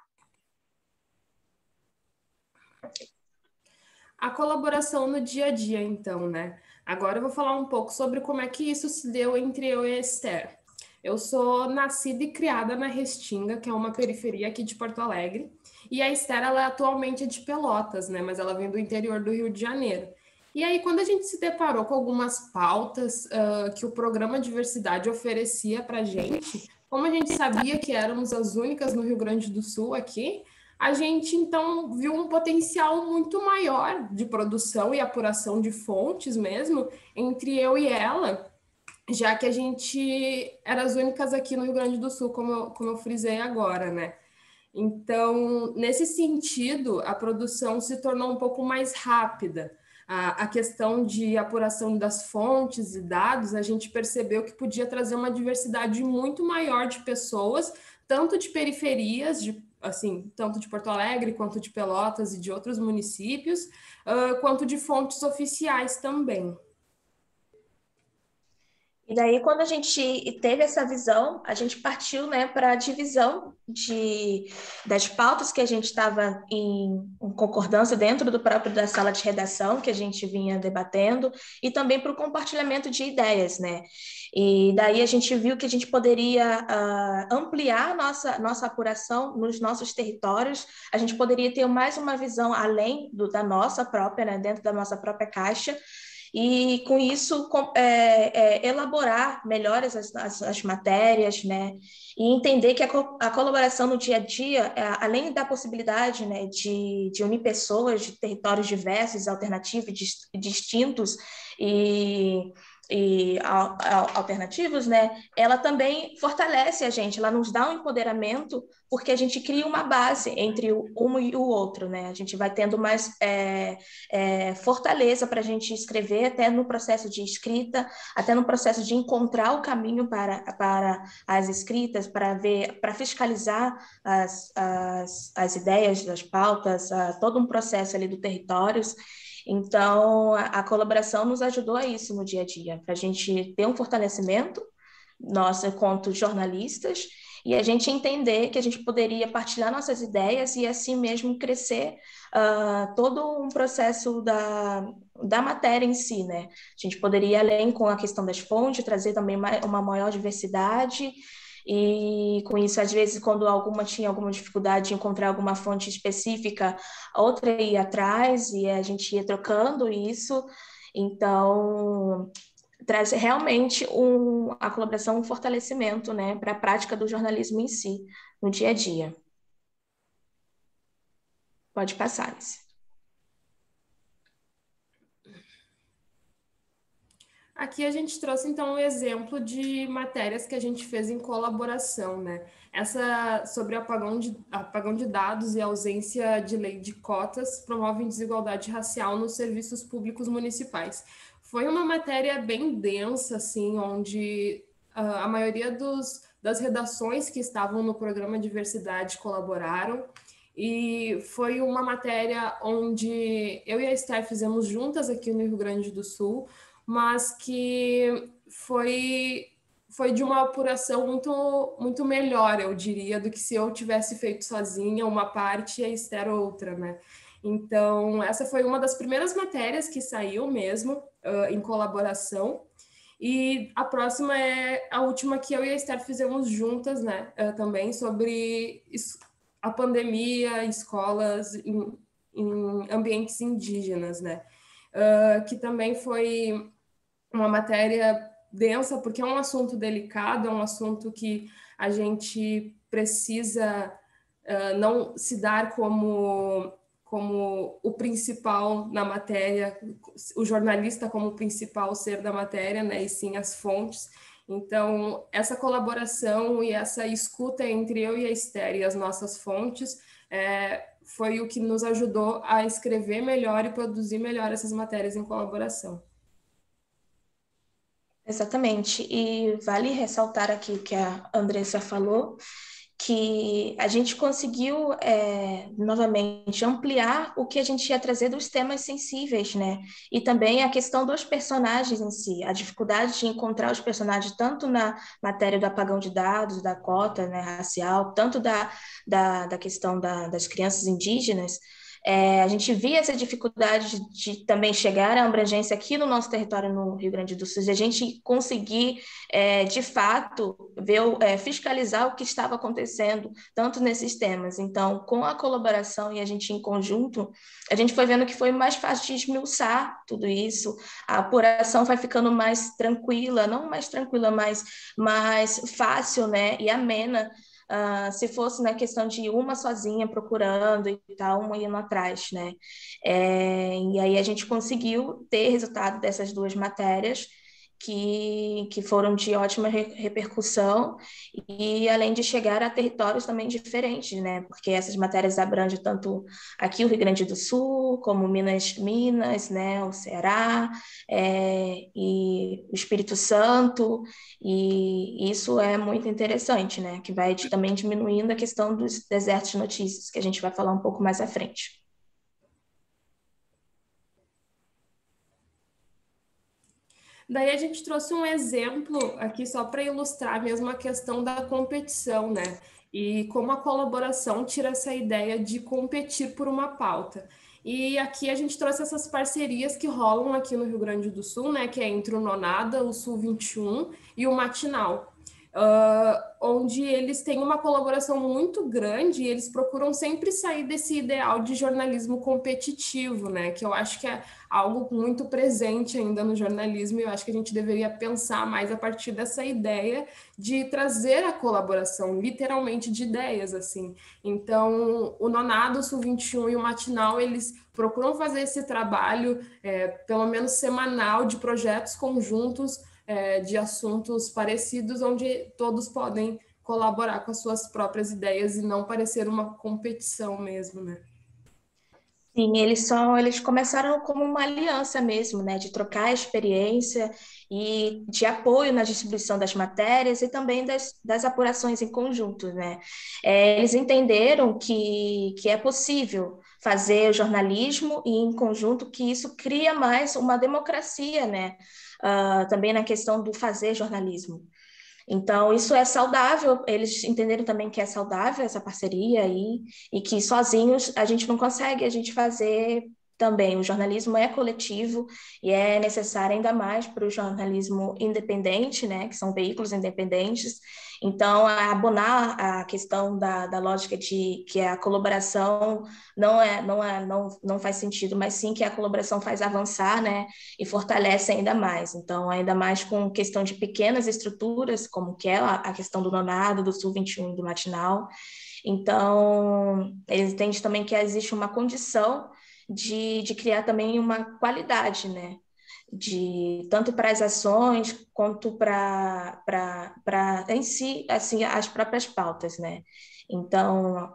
Speaker 3: A colaboração no dia a dia, então, né? Agora eu vou falar um pouco sobre como é que isso se deu entre eu e a Esther. Eu sou nascida e criada na Restinga, que é uma periferia aqui de Porto Alegre, e a Esther, ela atualmente é de Pelotas, né? Mas ela vem do interior do Rio de Janeiro. E aí, quando a gente se deparou com algumas pautas que o programa Diversidade oferecia para a gente, como a gente sabia que éramos as únicas no Rio Grande do Sul aqui, a gente então viu um potencial muito maior de produção e apuração de fontes mesmo entre eu e ela, já que a gente era as únicas aqui no Rio Grande do Sul, como eu frisei agora, né? Então, nesse sentido, a produção se tornou um pouco mais rápida. A questão de apuração das fontes e dados, a gente percebeu que podia trazer uma diversidade muito maior de pessoas, tanto de periferias, assim, tanto de Porto Alegre, quanto de Pelotas e de outros municípios, quanto de fontes oficiais também.
Speaker 4: E daí, quando a gente teve essa visão, a gente partiu, né, para a divisão das pautas que a gente estava em concordância dentro do próprio da sala de redação, que a gente vinha debatendo, e também para o compartilhamento de ideias, né? E daí a gente viu que a gente poderia ampliar nossa apuração nos nossos territórios, a gente poderia ter mais uma visão além da nossa própria, né, dentro da nossa própria caixa, e com isso elaborar melhor as matérias, né? E entender que a colaboração no dia a dia, além da possibilidade, né, de unir pessoas de territórios diversos, alternativos, distintos e alternativos, né? Ela também fortalece a gente, ela nos dá um empoderamento, porque a gente cria uma base entre um e o outro, né? A gente vai tendo mais fortaleza para a gente escrever, até no processo de escrita, até no processo de encontrar o caminho para as escritas, para fiscalizar as ideias das pautas, todo um processo ali do territórios. Então, a colaboração nos ajudou a isso no dia a dia, para a gente ter um fortalecimento, nós, enquanto jornalistas, e a gente entender que a gente poderia partilhar nossas ideias e, assim mesmo, crescer todo um processo da matéria em si, né? A gente poderia ir além com a questão das fontes, trazer também uma maior diversidade. E com isso, às vezes, quando tinha alguma dificuldade de encontrar alguma fonte específica, outra ia atrás e a gente ia trocando isso. Então, traz realmente a colaboração, um fortalecimento, né, para a prática do jornalismo em si, no dia a dia. Pode passar, Alice.
Speaker 3: Aqui a gente trouxe, então, um exemplo de matérias que a gente fez em colaboração, né? Essa sobre apagão de dados e ausência de lei de cotas promovem desigualdade racial nos serviços públicos municipais. Foi uma matéria bem densa, assim, onde a maioria das redações que estavam no programa Diversidade colaboraram, e foi uma matéria onde eu e a Esther fizemos juntas aqui no Rio Grande do Sul, mas que foi de uma apuração muito, muito melhor, eu diria, do que se eu tivesse feito sozinha uma parte e a Esther outra, né? Então, essa foi uma das primeiras matérias que saiu mesmo em colaboração, e a próxima é a última que eu e a Esther fizemos juntas, né? Também sobre a pandemia, escolas em ambientes indígenas, né? Que também foi uma matéria densa, porque é um assunto delicado, é um assunto que a gente precisa não se dar como o principal na matéria, o jornalista como o principal ser da matéria, né, e sim as fontes. Então, essa colaboração e essa escuta entre eu e a Esther e as nossas fontes foi o que nos ajudou a escrever melhor e produzir melhor essas matérias em colaboração.
Speaker 4: Exatamente, e vale ressaltar aqui o que a Andressa falou, que a gente conseguiu novamente ampliar o que a gente ia trazer dos temas sensíveis, né? E também a questão dos personagens em si, a dificuldade de encontrar os personagens tanto na matéria do apagão de dados, da cota, né, racial, tanto da questão das crianças indígenas. A gente via essa dificuldade de também chegar à abrangência aqui no nosso território, no Rio Grande do Sul, e a gente conseguir, de fato, fiscalizar o que estava acontecendo, tanto nesses temas. Então, com a colaboração e a gente em conjunto, a gente foi vendo que foi mais fácil de esmiuçar tudo isso, a apuração vai ficando mais tranquila, não mais tranquila, mas mais fácil, né, e amena, se fosse na questão de uma sozinha procurando e tal, uma indo atrás, né? E aí a gente conseguiu ter resultado dessas duas matérias, que foram de ótima repercussão, e além de chegar a territórios também diferentes, né? Porque essas matérias abrangem tanto aqui o Rio Grande do Sul, como Minas, né? O Ceará, e o Espírito Santo, e isso é muito interessante, né? Que vai também diminuindo a questão dos desertos de notícias, que a gente vai falar um pouco mais à frente.
Speaker 3: Daí a gente trouxe um exemplo aqui só para ilustrar mesmo a questão da competição, né? E como a colaboração tira essa ideia de competir por uma pauta. E aqui a gente trouxe essas parcerias que rolam aqui no Rio Grande do Sul, né? Que é entre o Nonada, o Sul 21 e o Matinal. Onde eles têm uma colaboração muito grande e eles procuram sempre sair desse ideal de jornalismo competitivo, né? Que eu acho que é algo muito presente ainda no jornalismo, e eu acho que a gente deveria pensar mais a partir dessa ideia de trazer a colaboração, literalmente de ideias, assim. Então, o Nonado, o Sul 21 e o Matinal, eles procuram fazer esse trabalho, pelo menos semanal, de projetos conjuntos, de assuntos parecidos, onde todos podem colaborar com as suas próprias ideias e não parecer uma competição mesmo, né?
Speaker 4: Sim, eles começaram como uma aliança mesmo, né, de trocar experiência e de apoio na distribuição das matérias e também das apurações em conjunto, né? Eles entenderam que é possível fazer jornalismo e em conjunto, que isso cria mais uma democracia, né? Também na questão do fazer jornalismo. Então, isso é saudável, eles entenderam também que é saudável essa parceria aí, e que sozinhos a gente não consegue a gente fazer também. O jornalismo é coletivo e é necessário ainda mais para o jornalismo independente, né, que são veículos independentes. Então, abonar a questão da lógica de que a colaboração não faz sentido, mas sim que a colaboração faz avançar, né, e fortalece ainda mais. Então, ainda mais com questão de pequenas estruturas, como que é a questão do Nonado, do Sul 21 e do Matinal. Então, eles entendem também que existe uma condição de criar também uma qualidade, né? Tanto para as ações quanto para em si, assim, as próprias pautas, né? Então,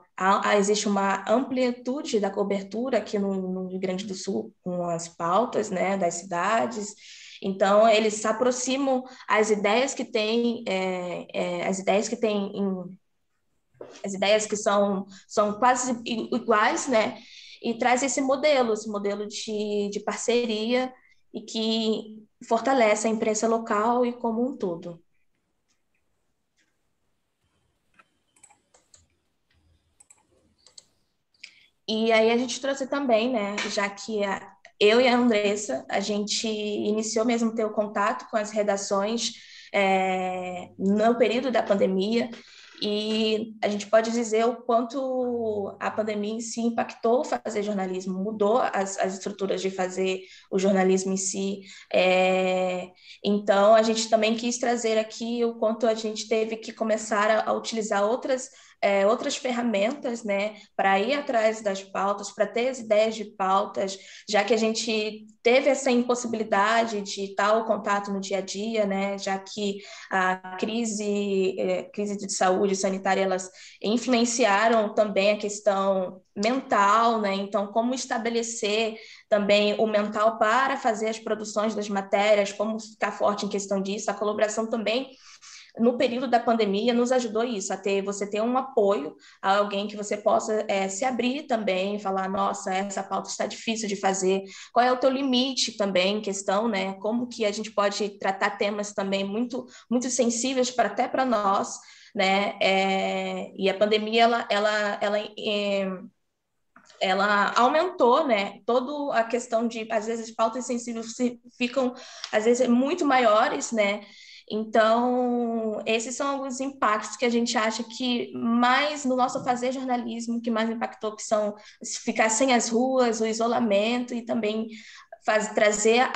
Speaker 4: existe uma amplitude da cobertura aqui no Rio Grande do Sul com as pautas, né, das cidades. Então, eles se aproximam as ideias que têm, as ideias que são quase iguais, né? E traz esse modelo de parceria e que fortalece a imprensa local e como um todo. E aí a gente trouxe também, né, já que eu e a Andressa, a gente iniciou mesmo ter o contato com as redações no período da pandemia, e a gente pode dizer o quanto a pandemia em si impactou fazer jornalismo, mudou as estruturas de fazer o jornalismo em si. Então, a gente também quis trazer aqui o quanto a gente teve que começar a utilizar outras ferramentas, né, para ir atrás das pautas, para ter as ideias de pautas, já que a gente teve essa impossibilidade de tal contato no dia a dia, né, já que a crise de saúde sanitária, elas influenciaram também a questão mental, né, então como estabelecer também o mental para fazer as produções das matérias, como ficar forte em questão disso, a colaboração também no período da pandemia nos ajudou isso, você ter um apoio a alguém que você possa se abrir também, falar, nossa, essa pauta está difícil de fazer, qual é o teu limite também, questão, né, como que a gente pode tratar temas também muito, muito sensíveis até para nós, né, e a pandemia, ela aumentou, né, toda a questão de, às vezes, pautas sensíveis ficam, às vezes, muito maiores, né, então, esses são alguns impactos que a gente acha que mais no nosso fazer jornalismo, que mais impactou, que são ficar sem as ruas, o isolamento e também trazer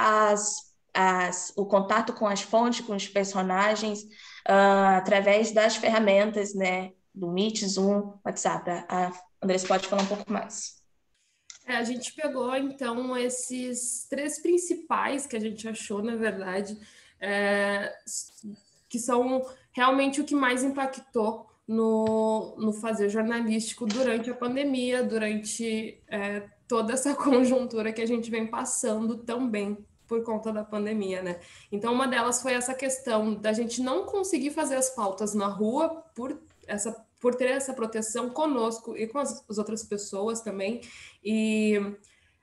Speaker 4: o contato com as fontes, com os personagens, através das ferramentas, né, do Meet, Zoom, WhatsApp. A Andressa pode falar um pouco mais.
Speaker 3: A gente pegou, então, esses 3 principais que a gente achou, na verdade, que são realmente o que mais impactou no fazer jornalístico durante a pandemia, durante toda essa conjuntura que a gente vem passando também por conta da pandemia, né? Então, uma delas foi essa questão da gente não conseguir fazer as pautas na rua por ter essa proteção conosco e com as outras pessoas também. E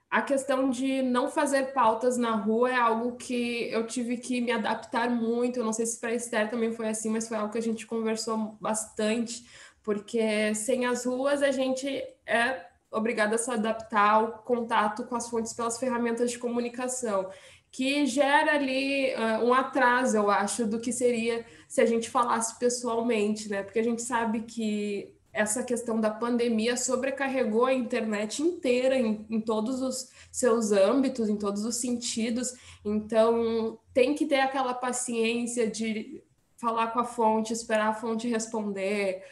Speaker 3: a questão de não fazer pautas na rua é algo que eu tive que me adaptar muito. Eu não sei se para a Esther também foi assim, mas foi algo que a gente conversou bastante, porque sem as ruas a gente é obrigado a se adaptar ao contato com as fontes pelas ferramentas de comunicação, que gera ali um atraso, eu acho, do que seria se a gente falasse pessoalmente, né? Porque a gente sabe que essa questão da pandemia sobrecarregou a internet inteira em todos os seus âmbitos, em todos os sentidos. Então, tem que ter aquela paciência de falar com a fonte, esperar a fonte responder,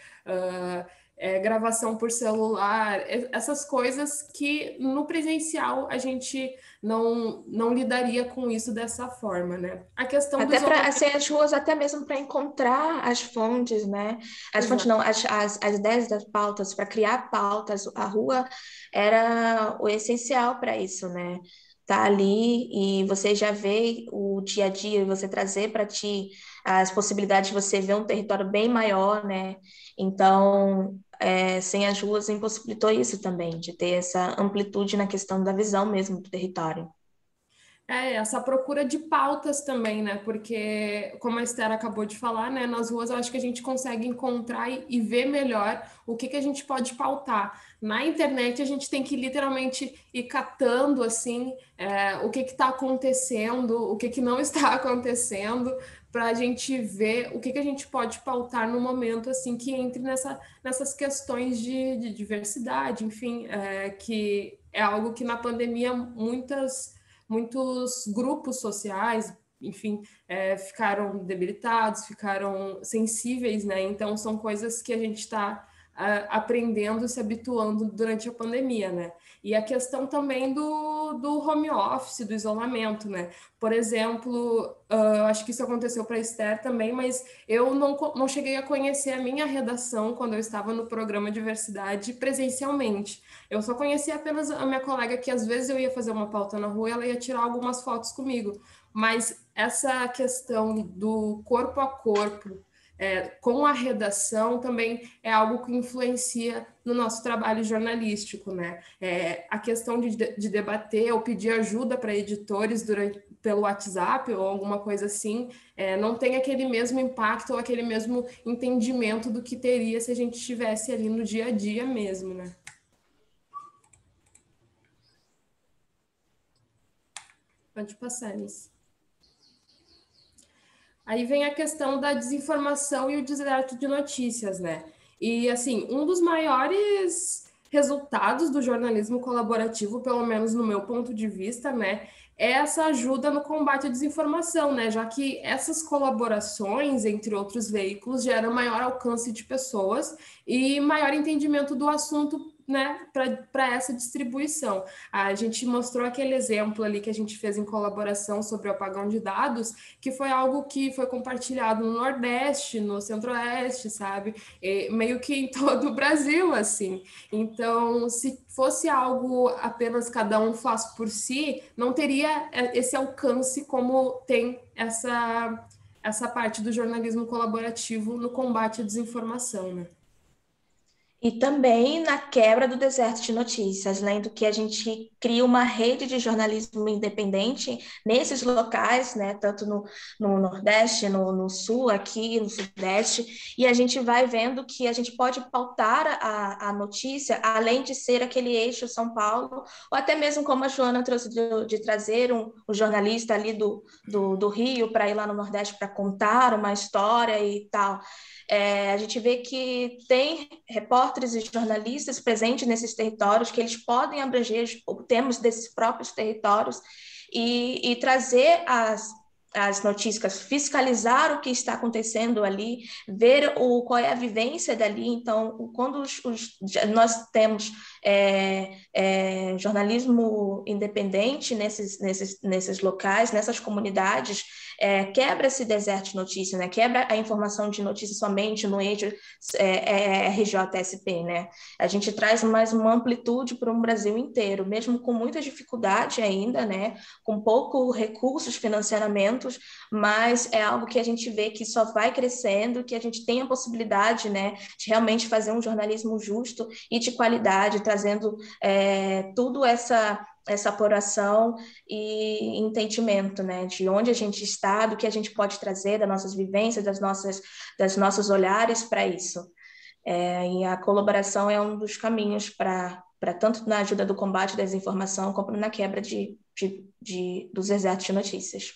Speaker 3: gravação por celular, essas coisas que no presencial a gente não lidaria com isso dessa forma, né? A questão
Speaker 4: até para assim, as ruas, até mesmo para encontrar as fontes, né? As fontes não, as ideias das pautas, para criar pautas, a rua era o essencial para isso, né? Tá ali e você já vê o dia a dia, você trazer para ti as possibilidades de você ver um território bem maior, né? Então, sem as ruas impossibilitou isso também, de ter essa amplitude na questão da visão mesmo do território.
Speaker 3: Essa procura de pautas também, né? Porque, como a Esther acabou de falar, né? Nas ruas eu acho que a gente consegue encontrar e ver melhor o que a gente pode pautar. Na internet a gente tem que literalmente ir catando, assim, o que está acontecendo, o que não está acontecendo, para a gente ver o que a gente pode pautar no momento, assim, que entre nessas questões de diversidade, enfim, que é algo que na pandemia muitos grupos sociais, enfim, ficaram debilitados, ficaram sensíveis, né? Então, são coisas que a gente está aprendendo, se habituando durante a pandemia, né? E a questão também do home office, do isolamento, né? Por exemplo, acho que isso aconteceu para a Esther também, mas eu não cheguei a conhecer a minha redação quando eu estava no programa Diversidade presencialmente. Eu só conhecia apenas a minha colega, que às vezes eu ia fazer uma pauta na rua e ela ia tirar algumas fotos comigo. Mas essa questão do corpo a corpo, com a redação, também é algo que influencia no nosso trabalho jornalístico, né? A questão de debater ou pedir ajuda para editores pelo WhatsApp ou alguma coisa assim, não tem aquele mesmo impacto ou aquele mesmo entendimento do que teria se a gente estivesse ali no dia a dia mesmo, né? Pode passar, Alice. Aí vem a questão da desinformação e o deserto de notícias, né? E, assim, um dos maiores resultados do jornalismo colaborativo, pelo menos no meu ponto de vista, né, é essa ajuda no combate à desinformação, né? Já que essas colaborações, entre outros veículos, geram maior alcance de pessoas e maior entendimento do assunto, né, para essa distribuição. A gente mostrou aquele exemplo ali que a gente fez em colaboração sobre o apagão de dados, que foi algo que foi compartilhado no Nordeste, no Centro-Oeste, sabe? Meio que em todo o Brasil, assim. Então, se fosse algo apenas cada um faz por si, não teria esse alcance como tem essa parte do jornalismo colaborativo no combate à desinformação, né?
Speaker 4: E também na quebra do deserto de notícias, além do que a gente cria uma rede de jornalismo independente nesses locais, né, tanto no Nordeste, no Sul, aqui no Sudeste, e a gente vai vendo que a gente pode pautar a notícia, além de ser aquele eixo São Paulo, ou até mesmo como a Joana trouxe de trazer um jornalista ali do Rio para ir lá no Nordeste para contar uma história e tal. A gente vê que tem repórteres e jornalistas presentes nesses territórios, que eles podem abranger os temas desses próprios territórios e trazer as notícias, fiscalizar o que está acontecendo ali, ver qual é a vivência dali. Então, quando nós temos jornalismo independente nesses locais, nessas comunidades, quebra esse deserto de notícia, né? Quebra a informação de notícia somente no eixo RJ-SP, né? A gente traz mais uma amplitude para um Brasil inteiro, mesmo com muita dificuldade ainda, né? Com pouco recursos, financiamentos, mas é algo que a gente vê que só vai crescendo, que a gente tem a possibilidade, né, de realmente fazer um jornalismo justo e de qualidade, trazendo tudo essa apuração e entendimento, né, de onde a gente está, do que a gente pode trazer, das nossas vivências, das nossos olhares para isso. E a colaboração é um dos caminhos para tanto na ajuda do combate da desinformação, como na quebra dos desertos de notícias.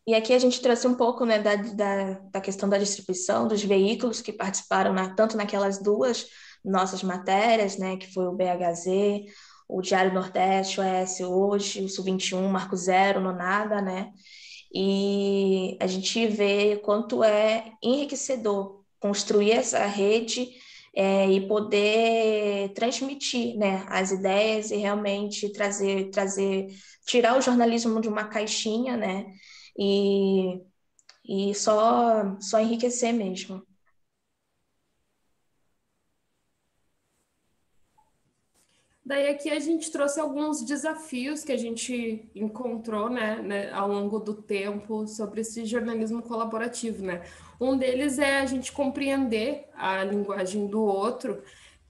Speaker 4: E aqui a gente trouxe um pouco, né, da questão da distribuição dos veículos que participaram tanto naquelas duas nossas matérias, né, que foi o BHZ, o Diário Nordeste, o ES Hoje, o Sul 21, Marco Zero, Nonada, né? E a gente vê quanto é enriquecedor construir essa rede e poder transmitir, né, as ideias e realmente tirar o jornalismo de uma caixinha, né, e só enriquecer mesmo.
Speaker 3: Daí aqui a gente trouxe alguns desafios que a gente encontrou, né, ao longo do tempo sobre esse jornalismo colaborativo, né? Um deles é a gente compreender a linguagem do outro,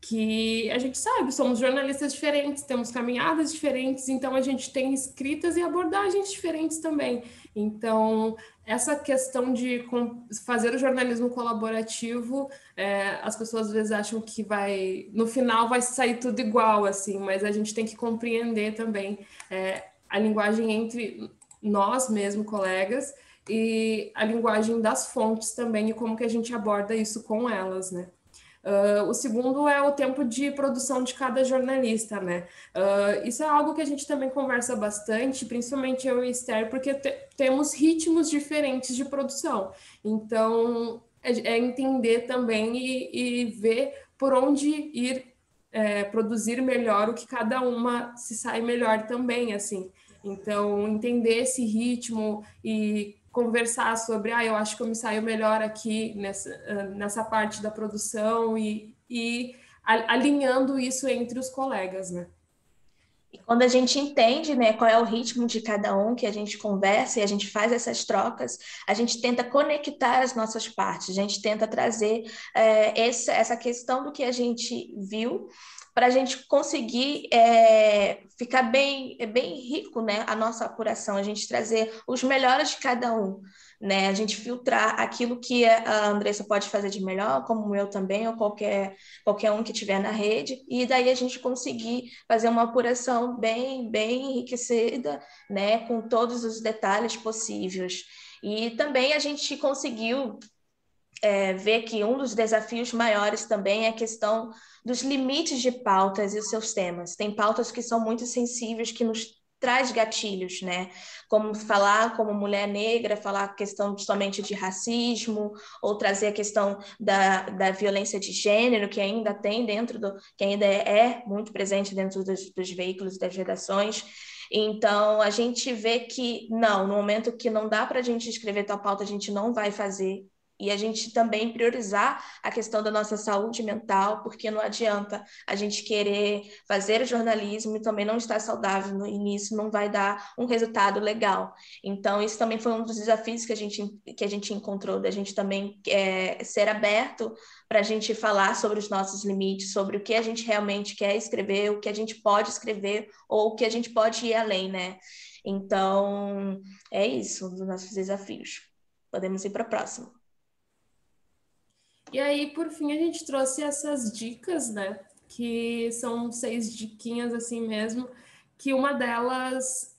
Speaker 3: que a gente sabe, somos jornalistas diferentes, temos caminhadas diferentes, então a gente tem escritas e abordagens diferentes também. Então, essa questão de fazer o jornalismo colaborativo, as pessoas às vezes acham que no final vai sair tudo igual, assim, mas a gente tem que compreender também a linguagem entre nós mesmos, colegas, e a linguagem das fontes também, e como que a gente aborda isso com elas, né? O segundo é o tempo de produção de cada jornalista, né? Isso é algo que a gente também conversa bastante, principalmente eu e Esther, porque temos ritmos diferentes de produção. Então, é entender também e ver por onde ir produzir melhor, o que cada uma se sai melhor também, assim. Então, entender esse ritmo e conversar sobre, eu acho que eu me saio melhor aqui nessa parte da produção e alinhando isso entre os colegas, né?
Speaker 4: E quando a gente entende, né, qual é o ritmo de cada um, que a gente conversa e a gente faz essas trocas, a gente tenta conectar as nossas partes, a gente tenta trazer essa questão do que a gente viu para a gente conseguir ficar bem rico, né, a nossa apuração, a gente trazer os melhores de cada um, né, a gente filtrar aquilo que a Andressa pode fazer de melhor, como eu também, ou qualquer um que estiver na rede, e daí a gente conseguir fazer uma apuração bem enriquecida, né, com todos os detalhes possíveis. E também a gente conseguiu ver que um dos desafios maiores também é a questão dos limites de pautas e os seus temas. Tem pautas que são muito sensíveis, que nos traz gatilhos, né? Como falar como mulher negra, falar a questão somente de racismo, ou trazer a questão da violência de gênero, que ainda tem que ainda é muito presente dentro dos veículos das redações. Então, a gente vê que, no momento que não dá para a gente escrever tal pauta, a gente não vai fazer. E a gente também priorizar a questão da nossa saúde mental, porque não adianta a gente querer fazer o jornalismo e também não estar saudável no início, não vai dar um resultado legal. Então, isso também foi um dos desafios que a gente encontrou, da gente também ser aberto para a gente falar sobre os nossos limites, sobre o que a gente realmente quer escrever, o que a gente pode escrever ou o que a gente pode ir além, né? Então, é isso, um dos nossos desafios. Podemos ir para a próxima.
Speaker 3: E aí, por fim, a gente trouxe essas dicas, né? Que são 6 diquinhas assim mesmo, que uma delas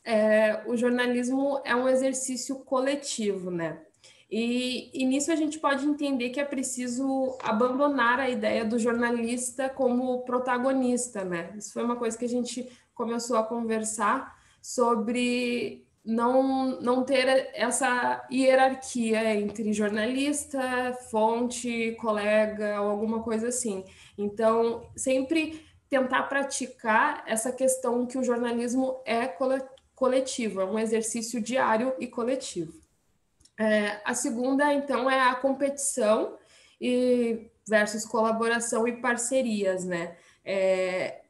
Speaker 3: o jornalismo é um exercício coletivo, né? E nisso a gente pode entender que é preciso abandonar a ideia do jornalista como protagonista, né? Isso foi uma coisa que a gente começou a conversar sobre não ter essa hierarquia entre jornalista, fonte, colega ou alguma coisa assim. Então, sempre tentar praticar essa questão que o jornalismo é coletivo, é um exercício diário e coletivo. A segunda, então, é a competição versus colaboração e parcerias, né?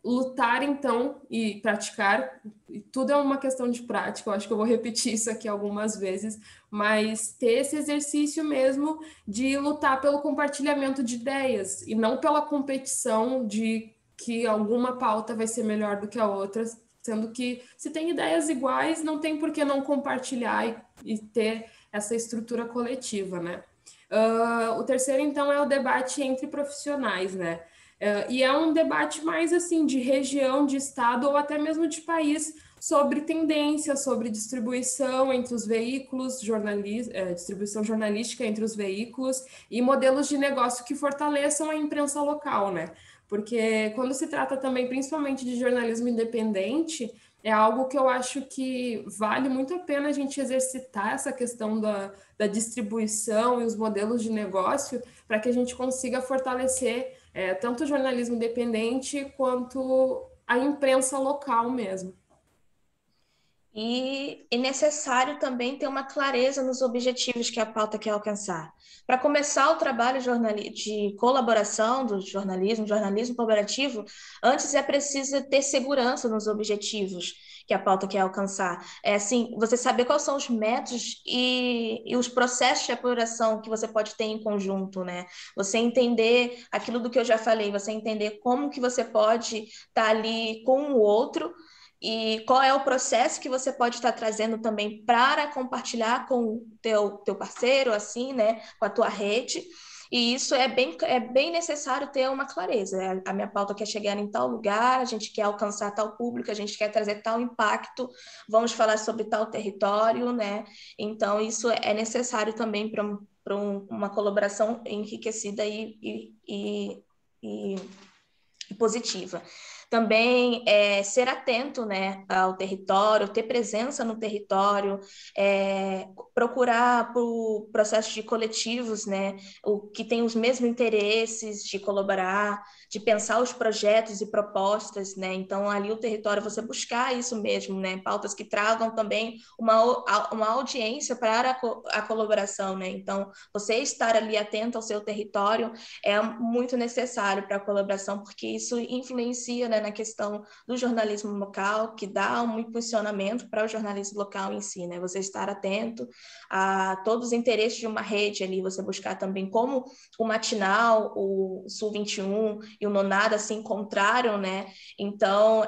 Speaker 3: Lutar, então, e praticar, e tudo é uma questão de prática, eu acho que eu vou repetir isso aqui algumas vezes, mas ter esse exercício mesmo de lutar pelo compartilhamento de ideias, e não pela competição de que alguma pauta vai ser melhor do que a outra, sendo que se tem ideias iguais, não tem por que não compartilhar e ter essa estrutura coletiva, né? O terceiro, então, é o debate entre profissionais, né? E é um debate mais, assim, de região, de estado ou até mesmo de país, sobre tendências, sobre distribuição entre os veículos, distribuição jornalística entre os veículos e modelos de negócio que fortaleçam a imprensa local, né? Porque quando se trata também, principalmente de jornalismo independente, é algo que eu acho que vale muito a pena a gente exercitar essa questão da distribuição e os modelos de negócio para que a gente consiga fortalecer tanto o jornalismo independente quanto a imprensa local mesmo.
Speaker 4: E é necessário também ter uma clareza nos objetivos que a pauta quer alcançar. Para começar o trabalho de colaboração do jornalismo colaborativo, antes é preciso ter segurança nos objetivos que a pauta quer alcançar. É assim, você saber quais são os métodos e os processos de apuração que você pode ter em conjunto, né? Você entender aquilo do que eu já falei, você entender como que você pode estar ali com o outro, e qual é o processo que você pode estar trazendo também para compartilhar com o teu parceiro, assim, né, com a tua rede. E isso é bem necessário ter uma clareza. A minha pauta quer chegar em tal lugar, a gente quer alcançar tal público, a gente quer trazer tal impacto, vamos falar sobre tal território, né? Então, isso é necessário também para uma colaboração enriquecida e positiva. Também ser atento, né, ao território, ter presença no território, procurar por processos de coletivos, né, o que tem os mesmos interesses de colaborar, de pensar os projetos e propostas, né, então ali o território, você buscar isso mesmo, né, pautas que tragam também uma audiência para a colaboração, né, então você estar ali atento ao seu território é muito necessário para a colaboração, porque isso influencia, né, na questão do jornalismo local, que dá um impulsionamento para o jornalismo local em si, né? Você estar atento a todos os interesses de uma rede ali, você buscar também como o Matinal, o Sul 21 e o Nonada se encontraram, né? Então,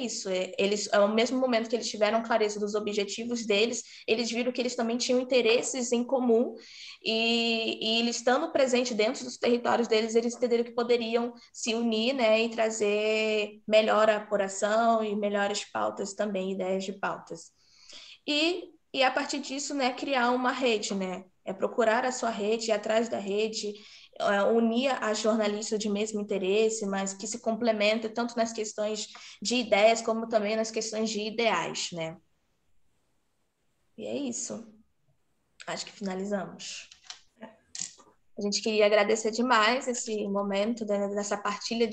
Speaker 4: isso. Eles, ao mesmo momento que eles tiveram clareza dos objetivos deles, eles viram que eles também tinham interesses em comum e eles estando presente dentro dos territórios deles, eles entenderam que poderiam se unir, né, e trazer melhor a apuração e melhores pautas também, ideias de pautas. E a partir disso, né, criar uma rede, né, procurar a sua rede, ir atrás da rede, unir a jornalistas de mesmo interesse, mas que se complementem tanto nas questões de ideias como também nas questões de ideais, né. E é isso. Acho que finalizamos. A gente queria agradecer demais esse momento dessa partilha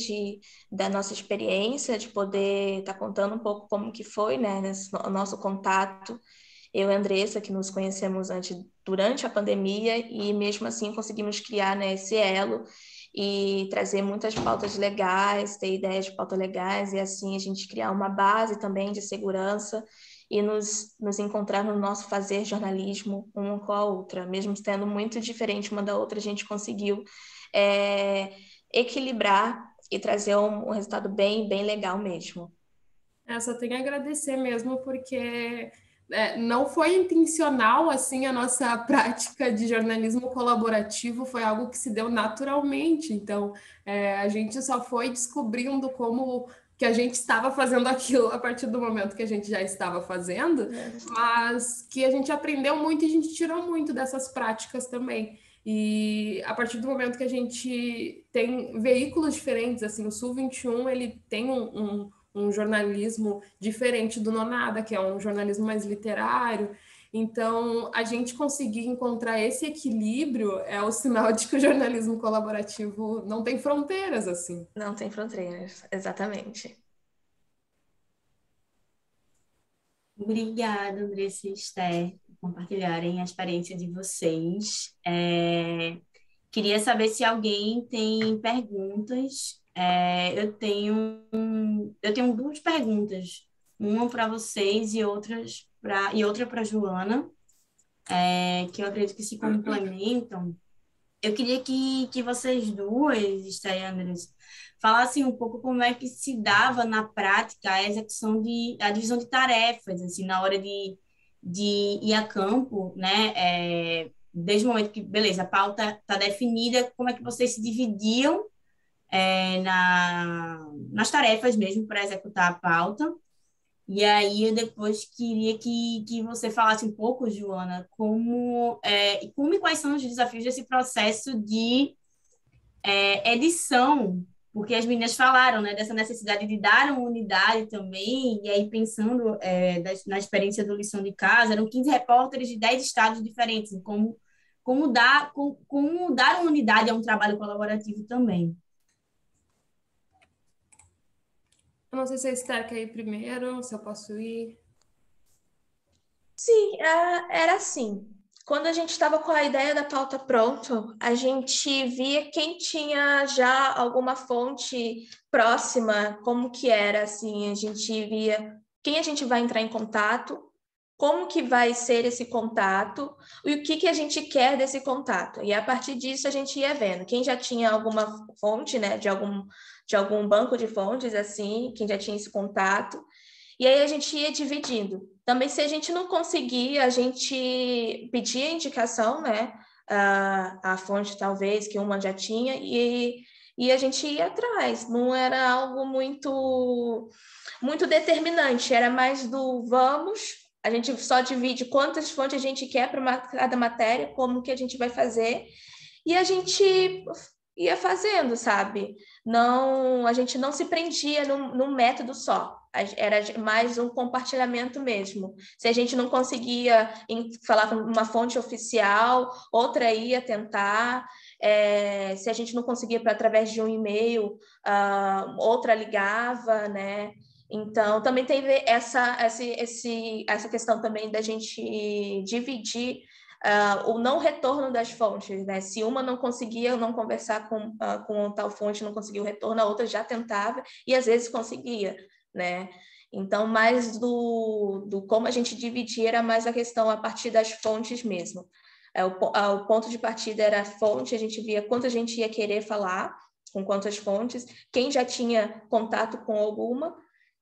Speaker 4: da nossa experiência, de poder estar contando um pouco como que foi, né, o nosso contato. Eu e a Andressa, que nos conhecemos durante a pandemia, e mesmo assim conseguimos criar, né, esse elo e trazer muitas pautas legais, ter ideias de pautas legais, e assim a gente criar uma base também de segurança e nos encontrar no nosso fazer jornalismo uma com a outra, mesmo sendo muito diferente uma da outra, a gente conseguiu equilibrar e trazer um resultado bem, bem legal mesmo.
Speaker 3: Só tenho a agradecer mesmo, porque não foi intencional assim a nossa prática de jornalismo colaborativo, foi algo que se deu naturalmente, então a gente só foi descobrindo como que a gente estava fazendo aquilo a partir do momento que a gente já estava fazendo, mas que a gente aprendeu muito e a gente tirou muito dessas práticas também. E a partir do momento que a gente tem veículos diferentes, assim, o Sul 21, ele tem um um jornalismo diferente do Nonada, que é um jornalismo mais literário. Então, a gente conseguir encontrar esse equilíbrio é o sinal de que o jornalismo colaborativo não tem fronteiras, assim.
Speaker 4: Não tem fronteiras, exatamente.
Speaker 1: Obrigada, Andressa e Esther, por compartilharem a experiência de vocês. Queria saber se alguém tem perguntas. Eu tenho duas perguntas, uma para vocês e outra para Joana, que eu acredito que se complementam. Eu queria que vocês duas, Esther e Andressa, falassem um pouco como é que se dava na prática a divisão de tarefas, assim, na hora de ir a campo, né? Desde o momento que, beleza, a pauta está definida, como é que vocês se dividiam nas tarefas mesmo para executar a pauta. E aí eu depois queria que você falasse um pouco, Joana, como e quais são os desafios desse processo de edição, porque as meninas falaram, né, dessa necessidade de dar uma unidade também, e aí pensando na experiência do Lição de Casa, eram 15 repórteres de 10 estados diferentes, como dar uma unidade a um trabalho colaborativo também.
Speaker 3: Eu não sei se a Esther quer ir primeiro, se eu posso ir.
Speaker 4: Sim, era assim. Quando a gente estava com a ideia da pauta pronto, a gente via quem tinha já alguma fonte próxima, como que era, assim, a gente via quem a gente vai entrar em contato, como que vai ser esse contato e o que a gente quer desse contato. E a partir disso a gente ia vendo quem já tinha alguma fonte, né, de algum banco de fontes, assim, quem já tinha esse contato. E aí a gente ia dividindo. Também, se a gente não conseguia, a gente pedia indicação, né? A fonte, talvez, que uma já tinha, e a gente ia atrás. Não era algo muito, muito determinante, era mais do vamos. A gente só divide quantas fontes a gente quer para cada matéria, como que a gente vai fazer, e a gente ia fazendo, sabe? Não, a gente não se prendia num método só. Era mais um compartilhamento mesmo. Se a gente não conseguia falar com uma fonte oficial, outra ia tentar. Se a gente não conseguia através de um e-mail, outra ligava, né? Então, também teve essa questão também da gente dividir o não retorno das fontes, né? Se uma não conseguia não conversar com tal fonte, não conseguia o retorno, a outra já tentava e às vezes conseguia, né? Então, mais do como a gente dividia era mais a questão a partir das fontes mesmo. O ponto de partida era a fonte, a gente via quanto a gente ia querer falar, com quantas fontes, quem já tinha contato com alguma,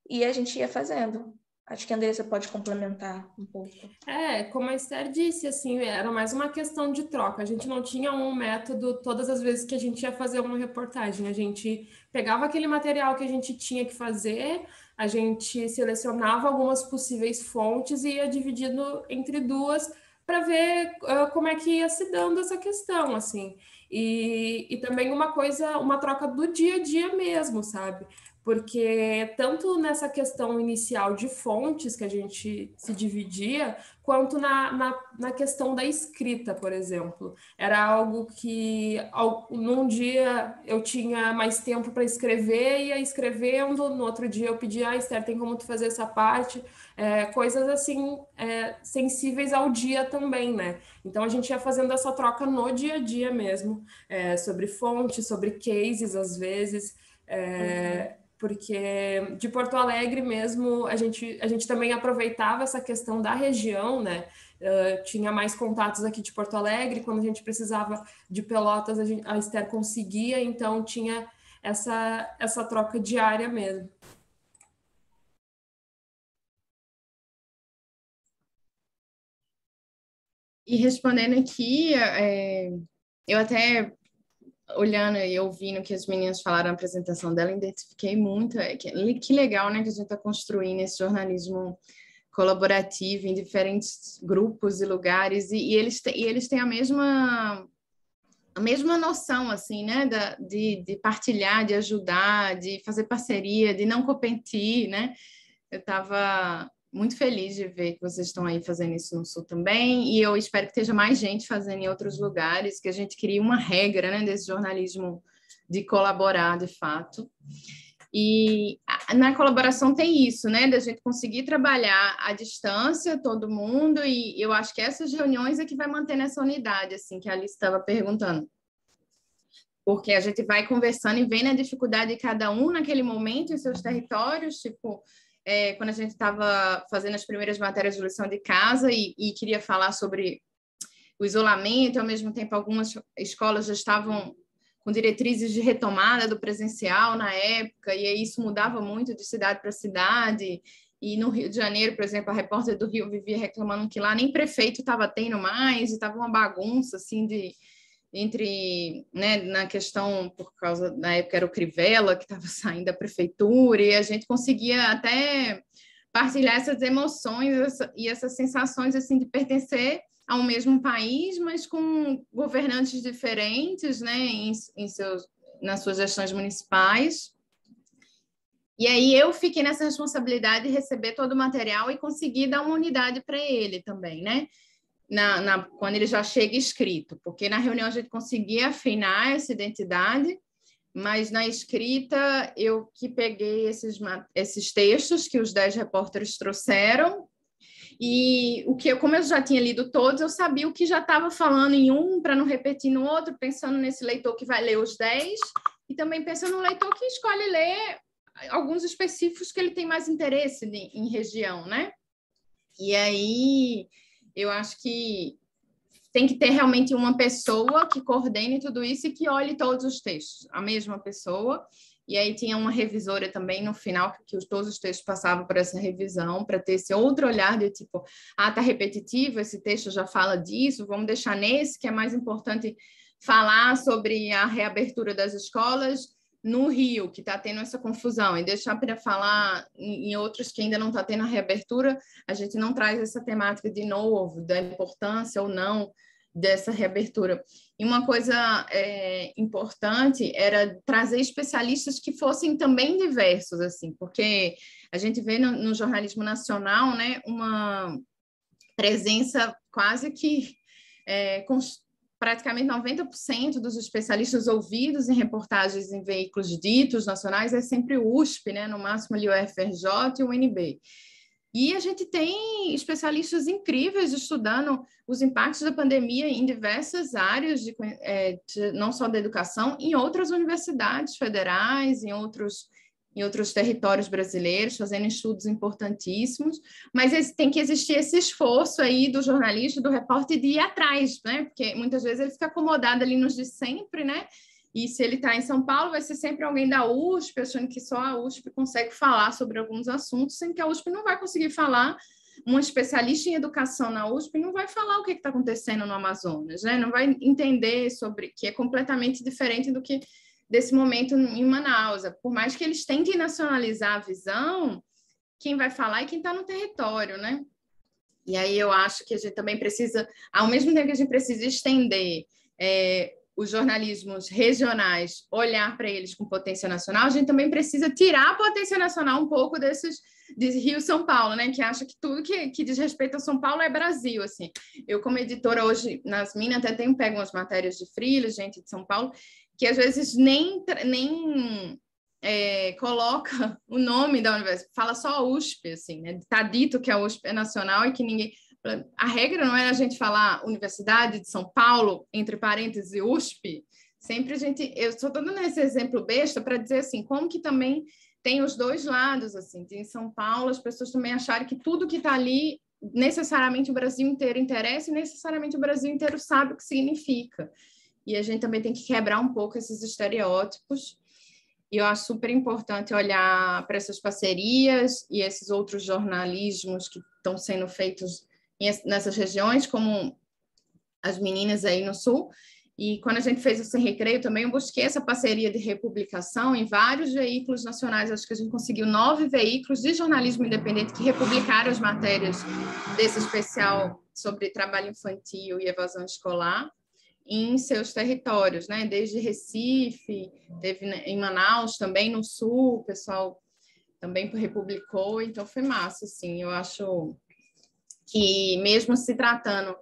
Speaker 4: e a gente ia fazendo. Acho que a Andressa pode complementar um pouco.
Speaker 3: Como a Esther disse, assim, era mais uma questão de troca. A gente não tinha um método todas as vezes que a gente ia fazer uma reportagem. A gente pegava aquele material que a gente tinha que fazer, a gente selecionava algumas possíveis fontes e ia dividindo entre duas para ver como é que ia se dando essa questão, assim. E também uma troca do dia a dia mesmo, sabe? Porque tanto nessa questão inicial de fontes que a gente se dividia, quanto na questão da escrita, por exemplo. Era algo que num dia eu tinha mais tempo para escrever, ia escrevendo, no outro dia eu pedia, Esther, tem como tu fazer essa parte? Coisas assim, sensíveis ao dia também, né? Então a gente ia fazendo essa troca no dia a dia mesmo, sobre fontes, sobre cases, às vezes. Porque de Porto Alegre mesmo, a gente também aproveitava essa questão da região, né? Tinha mais contatos aqui de Porto Alegre, quando a gente precisava de Pelotas, a Esther conseguia, então tinha essa troca diária mesmo.
Speaker 2: E respondendo aqui, eu até olhando e ouvindo o que as meninas falaram na apresentação dela, identifiquei muito. Que legal, né, que a gente está construindo esse jornalismo colaborativo em diferentes grupos e lugares, e eles têm a mesma a mesma noção, assim, né, de partilhar, de ajudar, de fazer parceria, de não competir, né? Eu estava muito feliz de ver que vocês estão aí fazendo isso no Sul também, e eu espero que esteja mais gente fazendo em outros lugares, que a gente crie uma regra, né, desse jornalismo de colaborar, de fato. E na colaboração tem isso, né, da gente conseguir trabalhar à distância, todo mundo, e eu acho que essas reuniões é que vai manter essa unidade, assim, que a Alice estava perguntando. Porque a gente vai conversando e vendo a dificuldade de cada um naquele momento em seus territórios, tipo, quando a gente estava fazendo as primeiras matérias de lição de casa e queria falar sobre o isolamento, ao mesmo tempo algumas escolas já estavam com diretrizes de retomada do presencial na época, e aí isso mudava muito de cidade para cidade, e no Rio de Janeiro, por exemplo, a repórter do Rio vivia reclamando que lá nem prefeito estava tendo mais, e estava uma bagunça, assim, entre, né, na questão, por causa, na época era o Crivella, que estava saindo da prefeitura, e a gente conseguia até partilhar essas emoções e essas sensações, assim, de pertencer ao mesmo país, mas com governantes diferentes, né, nas suas gestões municipais. E aí eu fiquei nessa responsabilidade de receber todo o material e conseguir dar uma unidade para ele também, né? Quando ele já chega escrito, porque na reunião a gente conseguia afinar essa identidade, mas na escrita eu que peguei esses textos que os 10 repórteres trouxeram, e como eu já tinha lido todos, eu sabia o que já estava falando em um, para não repetir no outro, pensando nesse leitor que vai ler os 10, e também pensando no leitor que escolhe ler alguns específicos que ele tem mais interesse em região, né? E aí eu acho que tem que ter realmente uma pessoa que coordene tudo isso e que olhe todos os textos, a mesma pessoa. E aí tinha uma revisora também no final, que todos os textos passavam por essa revisão, para ter esse outro olhar de tipo, tá repetitivo, esse texto já fala disso, vamos deixar nesse, que é mais importante falar sobre a reabertura das escolas no Rio, que está tendo essa confusão, e deixar para falar em outros que ainda não está tendo a reabertura, a gente não traz essa temática de novo, da importância ou não dessa reabertura. E uma coisa importante era trazer especialistas que fossem também diversos, assim, porque a gente vê no jornalismo nacional, né, uma presença quase que praticamente 90% dos especialistas ouvidos em reportagens em veículos ditos nacionais é sempre o USP, né, no máximo ali o UFRJ e o UNB. E a gente tem especialistas incríveis estudando os impactos da pandemia em diversas áreas, não só da educação, em outras universidades federais, em outros territórios brasileiros, fazendo estudos importantíssimos, mas tem que existir esse esforço aí do jornalista, do repórter, de ir atrás, né? Porque muitas vezes ele fica acomodado ali nos de sempre, né? E se ele está em São Paulo, vai ser sempre alguém da USP, achando que só a USP consegue falar sobre alguns assuntos, sendo que a USP não vai conseguir falar. Um especialista em educação na USP não vai falar o que está acontecendo no Amazonas, né? Não vai entender sobre, que é completamente diferente do que desse momento em Manaus. Por mais que eles tentem nacionalizar a visão, quem vai falar é quem está no território, né? E aí eu acho que a gente também precisa, ao mesmo tempo que a gente precisa estender os jornalismos regionais, olhar para eles com potência nacional, a gente também precisa tirar a potência nacional um pouco desses de Rio e São Paulo, né? Que acha que tudo que diz respeito a São Paulo é Brasil, assim. Eu, como editora, hoje, nas Minas, até pego umas matérias de freela, gente de São Paulo, que às vezes nem coloca o nome da universidade, fala só a USP, assim, né? Tá dito que a USP é nacional e que ninguém... A regra não é a gente falar Universidade de São Paulo, entre parênteses, USP. Sempre eu só estou dando esse exemplo besta para dizer assim, como que também tem os dois lados, assim, em São Paulo as pessoas também acharem que tudo que está ali, necessariamente o Brasil inteiro interessa e necessariamente o Brasil inteiro sabe o que significa. E a gente também tem que quebrar um pouco esses estereótipos. E eu acho super importante olhar para essas parcerias e esses outros jornalismos que estão sendo feitos nessas regiões, como as meninas aí no Sul. E quando a gente fez o Sem Recreio também, eu busquei essa parceria de republicação em vários veículos nacionais. Acho que a gente conseguiu 9 veículos de jornalismo independente que republicaram as matérias desse especial sobre trabalho infantil e evasão escolar em seus territórios, né? Desde Recife, teve em Manaus também, no Sul, o pessoal também republicou, então foi massa, assim, eu acho que mesmo se tratando,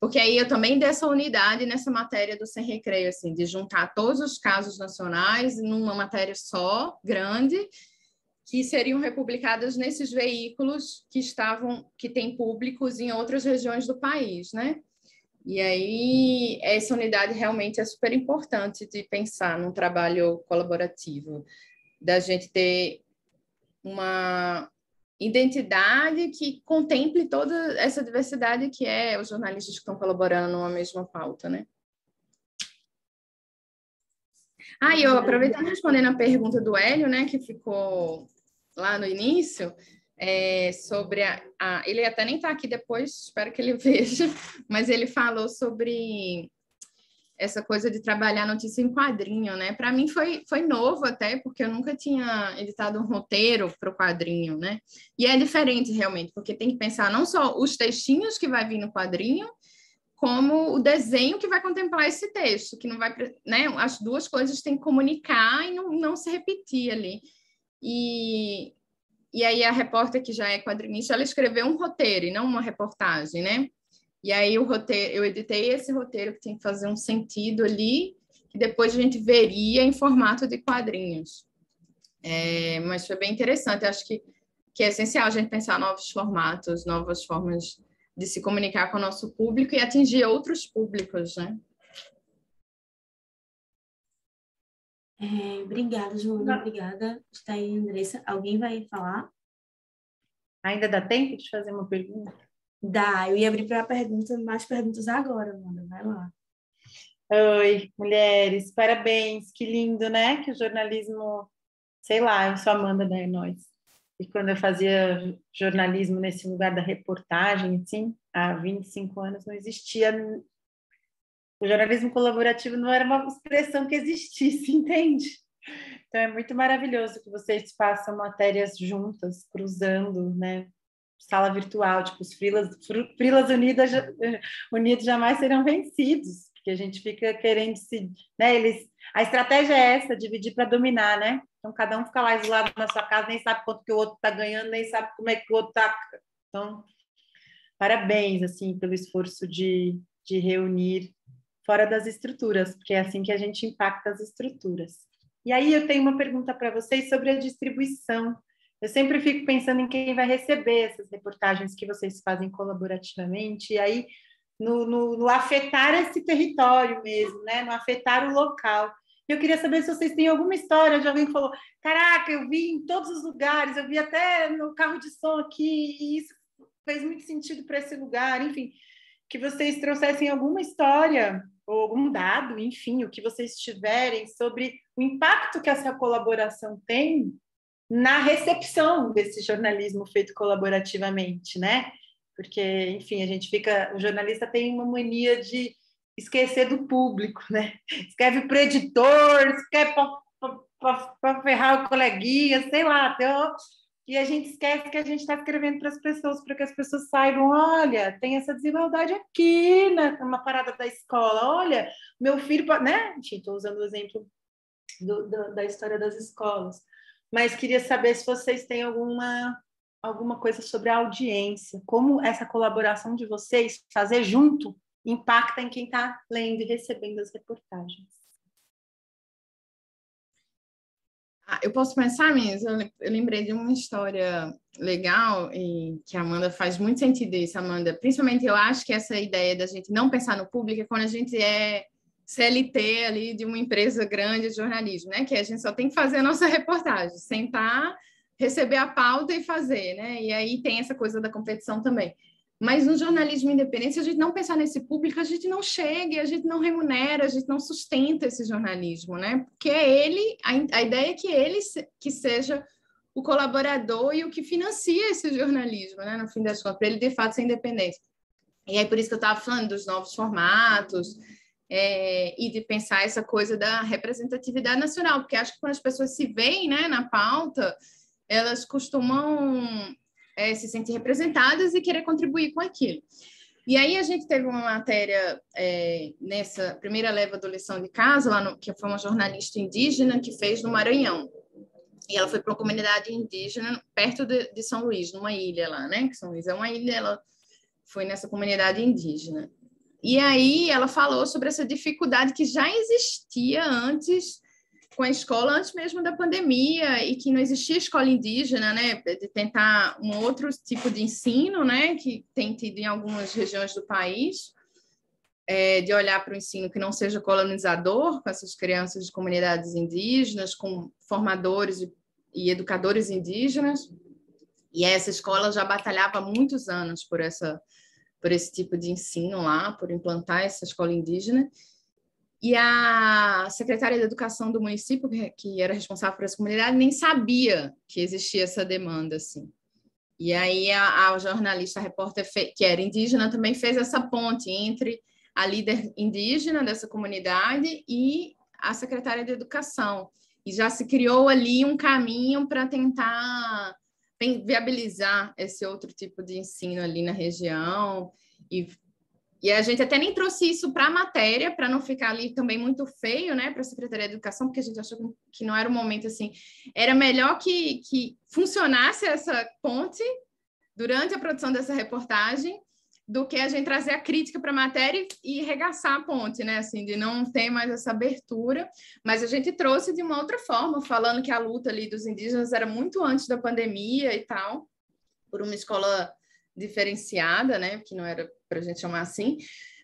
Speaker 2: porque aí eu também dei essa unidade nessa matéria do Sem Recreio, assim, de juntar todos os casos nacionais numa matéria só, grande, que seriam republicadas nesses veículos que têm públicos em outras regiões do país, né? E aí, essa unidade realmente é super importante de pensar num trabalho colaborativo, da gente ter uma identidade que contemple toda essa diversidade que é os jornalistas que estão colaborando numa mesma pauta, né? E eu aproveitando respondendo a pergunta do Hélio, né, que ficou lá no início, sobre ele até nem está aqui depois, espero que ele veja, mas ele falou sobre essa coisa de trabalhar notícia em quadrinho, né? Para mim foi novo até, porque eu nunca tinha editado um roteiro para o quadrinho, né? E é diferente realmente, porque tem que pensar não só os textinhos que vai vir no quadrinho, como o desenho que vai contemplar esse texto, que não vai, né? As duas coisas têm que comunicar e não se repetir ali. E aí a repórter, que já é quadrinista, ela escreveu um roteiro e não uma reportagem, né? E aí o roteiro, eu editei esse roteiro que tinha que fazer um sentido ali, que depois a gente veria em formato de quadrinhos. Mas foi bem interessante, acho que é essencial a gente pensar novos formatos, novas formas de se comunicar com o nosso público e atingir outros públicos, né?
Speaker 1: Obrigada, Joana. Obrigada. Está aí, Andressa. Alguém vai falar?
Speaker 5: Ainda dá tempo de fazer uma pergunta?
Speaker 1: Dá. Eu ia abrir para mais perguntas agora, Amanda. Vai lá.
Speaker 5: Oi, mulheres. Parabéns. Que lindo, né? Que o jornalismo... Sei lá, eu sou Amanda da Enóis. E quando eu fazia jornalismo nesse lugar da reportagem, assim, há 25 anos, não existia... O jornalismo colaborativo não era uma expressão que existisse, entende? Então, é muito maravilhoso que vocês façam matérias juntas, cruzando, né? Sala virtual, tipo, os frilas unidos jamais serão vencidos, porque a gente fica querendo se... Né? A estratégia é essa, dividir para dominar, né? Então, cada um fica lá isolado na sua casa, nem sabe quanto que o outro está ganhando, nem sabe como é que o outro está... Então, parabéns, assim, pelo esforço de reunir fora das estruturas, porque é assim que a gente impacta as estruturas. E aí eu tenho uma pergunta para vocês sobre a distribuição. Eu sempre fico pensando em quem vai receber essas reportagens que vocês fazem colaborativamente, e aí no afetar esse território mesmo, né? No afetar o local. Eu queria saber se vocês têm alguma história de alguém que falou: caraca, eu vi em todos os lugares, eu vi até no carro de som aqui, e isso fez muito sentido para esse lugar. Enfim, que vocês trouxessem alguma história ou algum dado, enfim, o que vocês tiverem sobre o impacto que essa colaboração tem na recepção desse jornalismo feito colaborativamente, né? Porque, enfim, o jornalista tem uma mania de esquecer do público, né? Escreve para o editor, escreve para ferrar o coleguinha, sei lá, e a gente esquece que a gente está escrevendo para as pessoas, para que as pessoas saibam: olha, tem essa desigualdade aqui numa parada da escola, olha, meu filho, né? Enfim, estou usando o exemplo da história das escolas, mas queria saber se vocês têm alguma coisa sobre a audiência, como essa colaboração de vocês, fazer junto, impacta em quem está lendo e recebendo as reportagens.
Speaker 2: Eu posso pensar, mesmo. Eu lembrei de uma história legal e que a Amanda faz muito sentido isso, Amanda. Principalmente eu acho que essa ideia da gente não pensar no público é quando a gente é CLT ali de uma empresa grande de jornalismo, né? Que a gente só tem que fazer a nossa reportagem, sentar, receber a pauta e fazer, né? E aí tem essa coisa da competição também. Mas no jornalismo independente, se a gente não pensar nesse público, a gente não chega, a gente não remunera, a gente não sustenta esse jornalismo, né? Porque a ideia é que ele que seja o colaborador e o que financia esse jornalismo, né? No fim das contas, para ele de fato ser independente. E aí por isso que eu estava falando dos novos formatos e de pensar essa coisa da representatividade nacional, porque acho que quando as pessoas se veem, né, na pauta, elas costumam se sentir representadas e querer contribuir com aquilo. E aí a gente teve uma matéria nessa primeira leva do Lição de Casa, que foi uma jornalista indígena que fez no Maranhão. E ela foi para uma comunidade indígena perto de São Luís, numa ilha lá, né? Que São Luís é uma ilha, ela foi nessa comunidade indígena. E aí ela falou sobre essa dificuldade que já existia antes com a escola, antes mesmo da pandemia, e que não existia escola indígena, né? De tentar um outro tipo de ensino, né? Que tem tido em algumas regiões do país, de olhar para o ensino que não seja colonizador, com essas crianças de comunidades indígenas, com formadores e educadores indígenas. E essa escola já batalhava há muitos anos por esse tipo de ensino lá, por implantar essa escola indígena. E a secretária de Educação do município, que era responsável por essa comunidade, nem sabia que existia essa demanda, assim. E aí a jornalista, a repórter, que era indígena, também fez essa ponte entre a líder indígena dessa comunidade e a secretária de Educação. E já se criou ali um caminho para tentar viabilizar esse outro tipo de ensino ali na região. E a gente até nem trouxe isso para a matéria, para não ficar ali também muito feio, né, para a Secretaria de Educação, porque a gente achou que não era um momento assim. Era melhor que funcionasse essa ponte durante a produção dessa reportagem, do que a gente trazer a crítica para a matéria e regaçar a ponte, né? Assim, de não ter mais essa abertura. Mas a gente trouxe de uma outra forma, falando que a luta ali dos indígenas era muito antes da pandemia e tal, por uma escola diferenciada, né? Que não era para a gente chamar assim.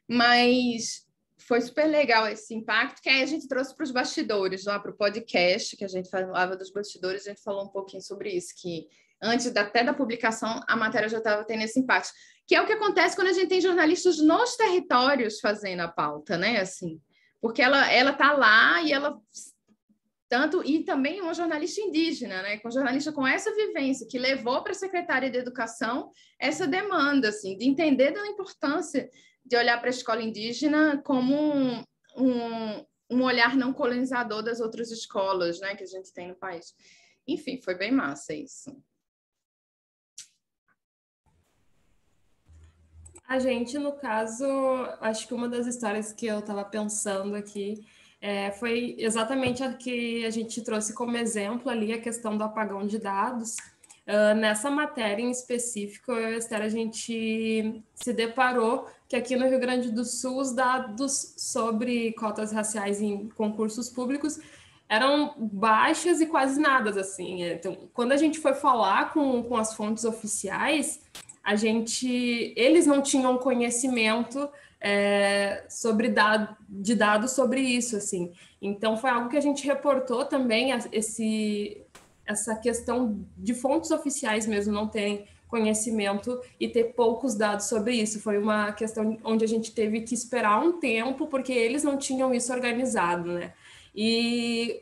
Speaker 2: Mas foi super legal esse impacto, que aí a gente trouxe para os bastidores, lá para o podcast, que a gente falava dos bastidores, a gente falou um pouquinho sobre isso, que antes até da publicação, a matéria já estava tendo esse impacto. Que é o que acontece quando a gente tem jornalistas nos territórios fazendo a pauta, né? Assim, porque ela está lá e ela e também uma jornalista indígena, né? Com jornalista com essa vivência que levou para a secretária de Educação essa demanda, assim, de entender da importância de olhar para a escola indígena como um olhar não colonizador das outras escolas, né? Que a gente tem no país. Enfim, foi bem massa isso.
Speaker 3: A gente, no caso, acho que uma das histórias que eu estava pensando aqui foi exatamente a que a gente trouxe como exemplo ali, a questão do apagão de dados. Nessa matéria em específico, eu e a Esther, a gente se deparou que aqui no Rio Grande do Sul, os dados sobre cotas raciais em concursos públicos eram baixas e quase nada, assim. Então, quando a gente foi falar com as fontes oficiais, eles não tinham conhecimento de dados sobre isso, assim. Então, foi algo que a gente reportou também, essa questão de fontes oficiais mesmo não terem conhecimento e ter poucos dados sobre isso. Foi uma questão onde a gente teve que esperar um tempo, porque eles não tinham isso organizado, né? E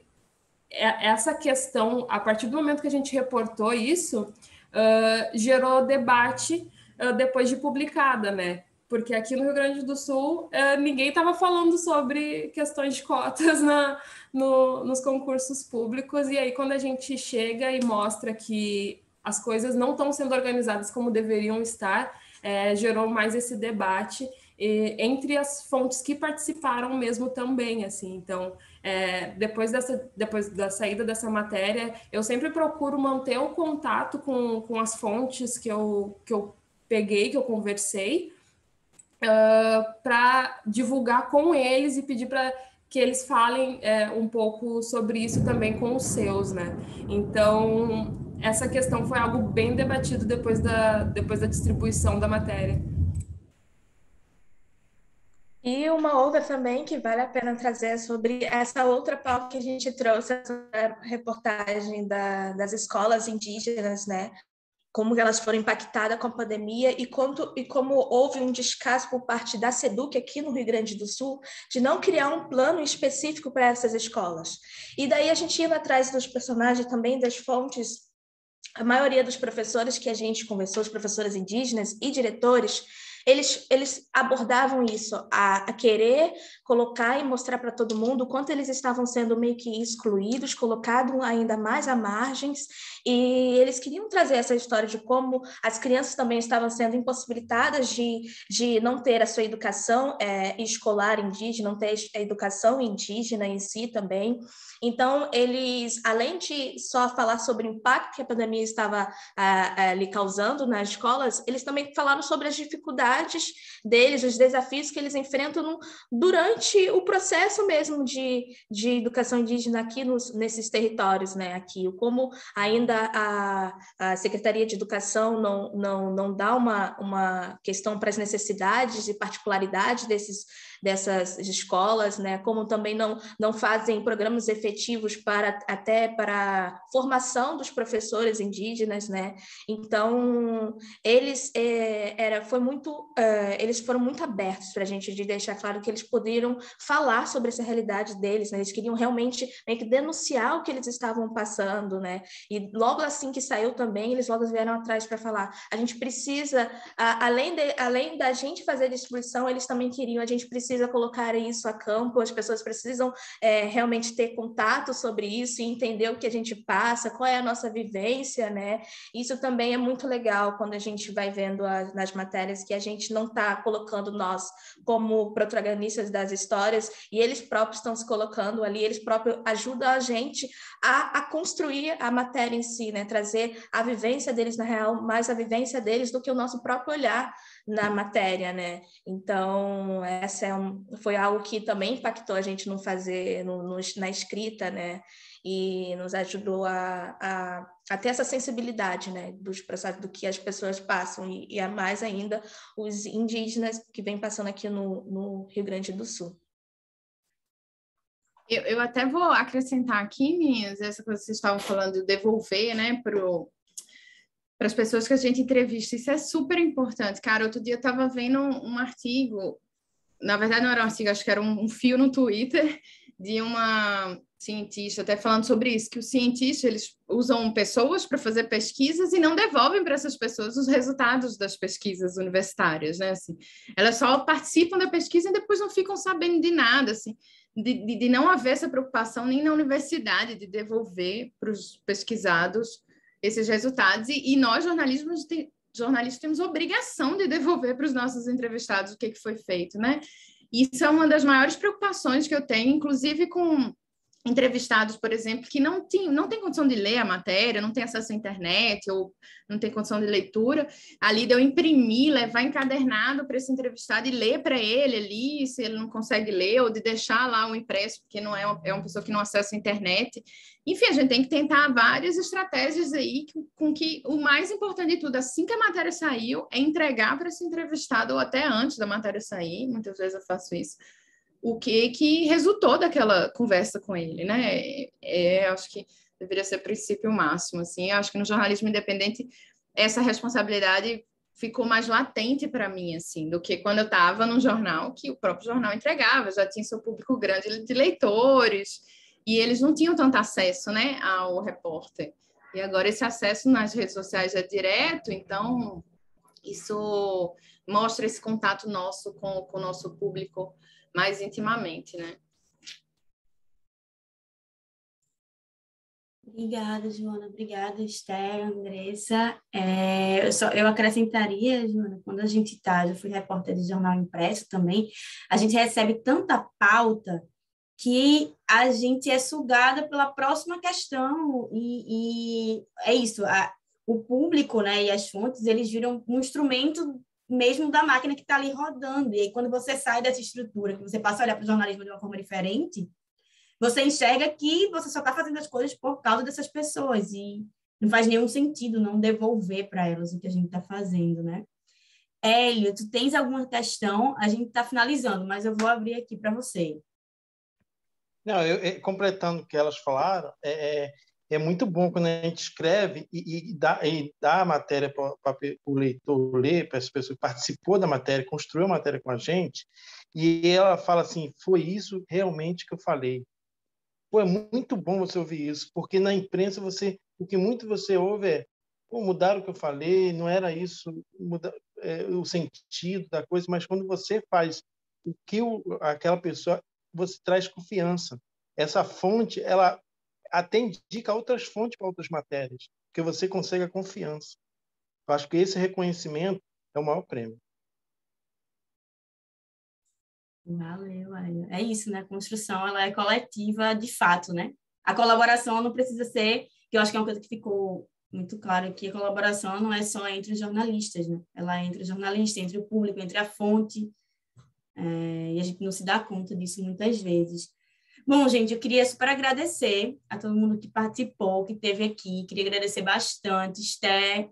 Speaker 3: essa questão, a partir do momento que a gente reportou isso, gerou debate depois de publicada, né? Porque aqui no Rio Grande do Sul ninguém estava falando sobre questões de cotas nos concursos públicos, e aí quando a gente chega e mostra que as coisas não estão sendo organizadas como deveriam estar, gerou mais esse debate entre as fontes que participaram mesmo também, assim. Então, depois da saída dessa matéria, eu sempre procuro manter o contato com as fontes que eu peguei, que eu conversei, para divulgar com eles e pedir para que eles falem um pouco sobre isso também com os seus, né? Então, essa questão foi algo bem debatido depois da distribuição da matéria.
Speaker 4: E uma outra também que vale a pena trazer sobre essa outra pauta que a gente trouxe, essa reportagem das escolas indígenas, né? Como elas foram impactadas com a pandemia e como houve um descaso por parte da SEDUC aqui no Rio Grande do Sul de não criar um plano específico para essas escolas. E daí a gente indo atrás dos personagens também, das fontes, a maioria dos professores que a gente conversou, os professores indígenas e diretores, eles abordavam isso, a querer colocar e mostrar para todo mundo o quanto eles estavam sendo meio que excluídos, colocados ainda mais à margens, e eles queriam trazer essa história de como as crianças também estavam sendo impossibilitadas de não ter a sua educação escolar indígena, não ter a educação indígena em si também. Então, eles, além de só falar sobre o impacto que a pandemia estava lhe causando nas escolas, eles também falaram sobre as dificuldades deles, os desafios que eles enfrentam durante o processo mesmo de educação indígena aqui nesses territórios, né? Aqui, como ainda a Secretaria de Educação não dá uma questão para as necessidades e particularidades dessas escolas, né? Como também não fazem programas efetivos até para formação dos professores indígenas, né? Então, eles foram muito abertos para a gente, de deixar claro que eles poderiam falar sobre essa realidade deles, né? Eles queriam realmente meio que denunciar o que eles estavam passando, né? E logo assim que saiu também, eles logo vieram atrás para falar, a gente precisa, além da gente fazer a distribuição, eles também queriam, a gente precisa colocar isso a campo, as pessoas precisam realmente ter contato sobre isso e entender o que a gente passa, qual é a nossa vivência, né? Isso também é muito legal quando a gente vai vendo nas matérias que a gente não está colocando nós como protagonistas das histórias e eles próprios estão se colocando ali, eles próprios ajudam a gente a construir a matéria em si, né? Trazer a vivência deles na real, mais a vivência deles do que o nosso próprio olhar na matéria, né? Então, essa foi algo que também impactou a gente na escrita, né? E nos ajudou a ter essa sensibilidade, né? Dos processos do que as pessoas passam e a mais ainda os indígenas que vêm passando aqui no Rio Grande do Sul.
Speaker 2: Eu até vou acrescentar aqui, meninas, essa coisa que vocês estavam falando de devolver, né, para as pessoas que a gente entrevista. Isso é super importante. Cara, outro dia eu estava vendo um artigo, na verdade não era um artigo, acho que era um fio no Twitter, de uma cientista até falando sobre isso, que os cientistas, eles usam pessoas para fazer pesquisas e não devolvem para essas pessoas os resultados das pesquisas universitárias, né, assim. Elas só participam da pesquisa e depois não ficam sabendo de nada, assim. De não haver essa preocupação nem na universidade de devolver para os pesquisados esses resultados, e nós, jornalistas, temos obrigação de devolver para os nossos entrevistados o que foi feito, né? Isso é uma das maiores preocupações que eu tenho, inclusive com entrevistados, por exemplo, que não tem condição de ler a matéria, não tem acesso à internet ou não tem condição de leitura, ali de eu imprimir, levar encadernado para esse entrevistado e ler para ele ali, se ele não consegue ler, ou de deixar lá um impresso, porque não é uma pessoa que não acessa a internet. Enfim, a gente tem que tentar várias estratégias aí com que o mais importante de tudo, assim que a matéria saiu, é entregar para esse entrevistado, ou até antes da matéria sair, muitas vezes eu faço isso, o que resultou daquela conversa com ele, né? Acho que deveria ser o princípio máximo, assim. Acho que no jornalismo independente essa responsabilidade ficou mais latente para mim, assim, do que quando eu estava num jornal que o próprio jornal entregava, já tinha seu público grande de leitores e eles não tinham tanto acesso, né, ao repórter. E agora esse acesso nas redes sociais é direto, então isso mostra esse contato nosso com o nosso público mais intimamente, né?
Speaker 1: Obrigada, Joana. Obrigada, Esther, Andressa. Eu acrescentaria, Joana, quando a gente está, eu fui repórter de jornal impresso também, a gente recebe tanta pauta que a gente é sugada pela próxima questão e é isso, o público, né, e as fontes, eles viram um instrumento mesmo da máquina que está ali rodando. E aí, quando você sai dessa estrutura, que você passa a olhar para o jornalismo de uma forma diferente, você enxerga que você só está fazendo as coisas por causa dessas pessoas e não faz nenhum sentido não devolver para elas o que a gente está fazendo, né? Hélio, tu tens alguma questão? A gente está finalizando, mas eu vou abrir aqui para você.
Speaker 6: Não, completando o que elas falaram, é muito bom quando a gente escreve e dá a matéria para o leitor ler, para essa pessoa que participou da matéria, construiu a matéria com a gente, e ela fala assim, foi isso realmente que eu falei. Pô, é muito bom você ouvir isso, porque na imprensa o que muito você ouve é, pô, mudaram o que eu falei, não era isso, o sentido da coisa, mas quando você faz o que aquela pessoa, você traz confiança. Essa fonte, ela até indica outras fontes para outras matérias, porque você consegue a confiança. Eu acho que esse reconhecimento é o maior prêmio.
Speaker 1: Valeu. É isso, né? A construção, ela é coletiva de fato, né? A colaboração não precisa ser, que eu acho que é uma coisa que ficou muito claro aqui, a colaboração não é só entre os jornalistas, né? Ela é entre os jornalistas, entre o público, entre a fonte, e a gente não se dá conta disso muitas vezes. Bom, gente, eu queria super agradecer a todo mundo que participou, que esteve aqui, queria agradecer bastante, Esté,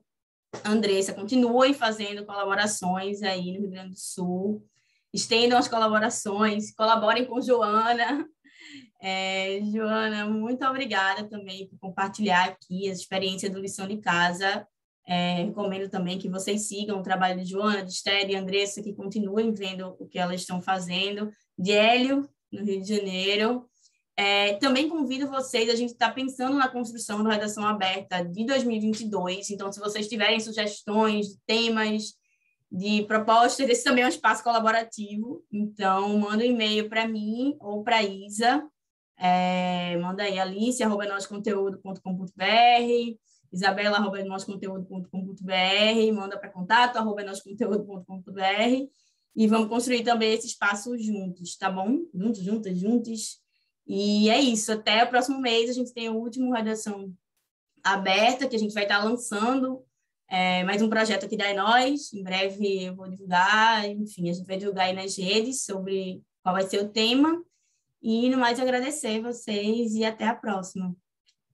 Speaker 1: Andressa, continuem fazendo colaborações aí no Rio Grande do Sul, estendam as colaborações, colaborem com Joana. Joana, muito obrigada também por compartilhar aqui a experiência do Lição de Casa. Recomendo também que vocês sigam o trabalho de Joana, de Esté, de Andressa, que continuem vendo o que elas estão fazendo, de Hélio, no Rio de Janeiro. Também convido vocês, a gente está pensando na construção da Redação Aberta de 2022, então se vocês tiverem sugestões de temas, de propostas, esse também é um espaço colaborativo, então manda um e-mail para mim ou para a Isa, manda aí alice@nosconteúdo.com.br, isabela@nosconteúdo.com.br, manda para contato@nosconteúdo.com.br e vamos construir também esse espaço juntos, tá bom? Juntos. E é isso, até o próximo mês a gente tem o último Redação Aberta, que a gente vai estar lançando mais um projeto aqui da Nós. Em breve eu vou divulgar, enfim, a gente vai divulgar aí nas redes sobre qual vai ser o tema. E no mais agradecer vocês e até a próxima.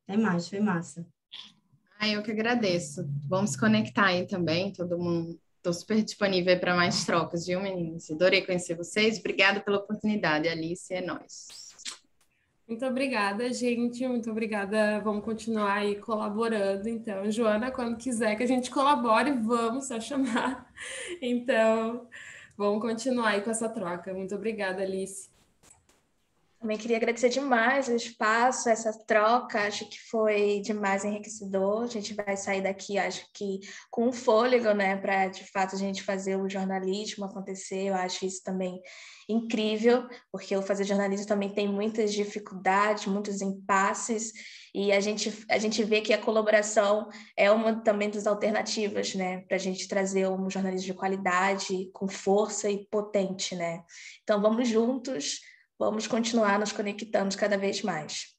Speaker 1: Até mais, foi massa.
Speaker 2: Eu que agradeço. Vamos se conectar aí também, todo mundo. Estou super disponível para mais trocas, viu, meninas? Adorei conhecer vocês. Obrigada pela oportunidade, Alice, é nóis.
Speaker 3: Muito obrigada, gente. Muito obrigada. Vamos continuar aí colaborando. Então, Joana, quando quiser que a gente colabore, vamos só chamar. Então, vamos continuar aí com essa troca. Muito obrigada, Alice.
Speaker 4: Também queria agradecer demais o espaço, essa troca, acho que foi demais enriquecedor. A gente vai sair daqui, acho que com um fôlego, né, para de fato a gente fazer o jornalismo acontecer. Eu acho isso também incrível, porque o fazer jornalismo também tem muitas dificuldades, muitos impasses, e a gente vê que a colaboração é uma também das alternativas, né, para a gente trazer um jornalismo de qualidade, com força e potente, né. Então, vamos juntos. Vamos continuar nos conectando cada vez mais.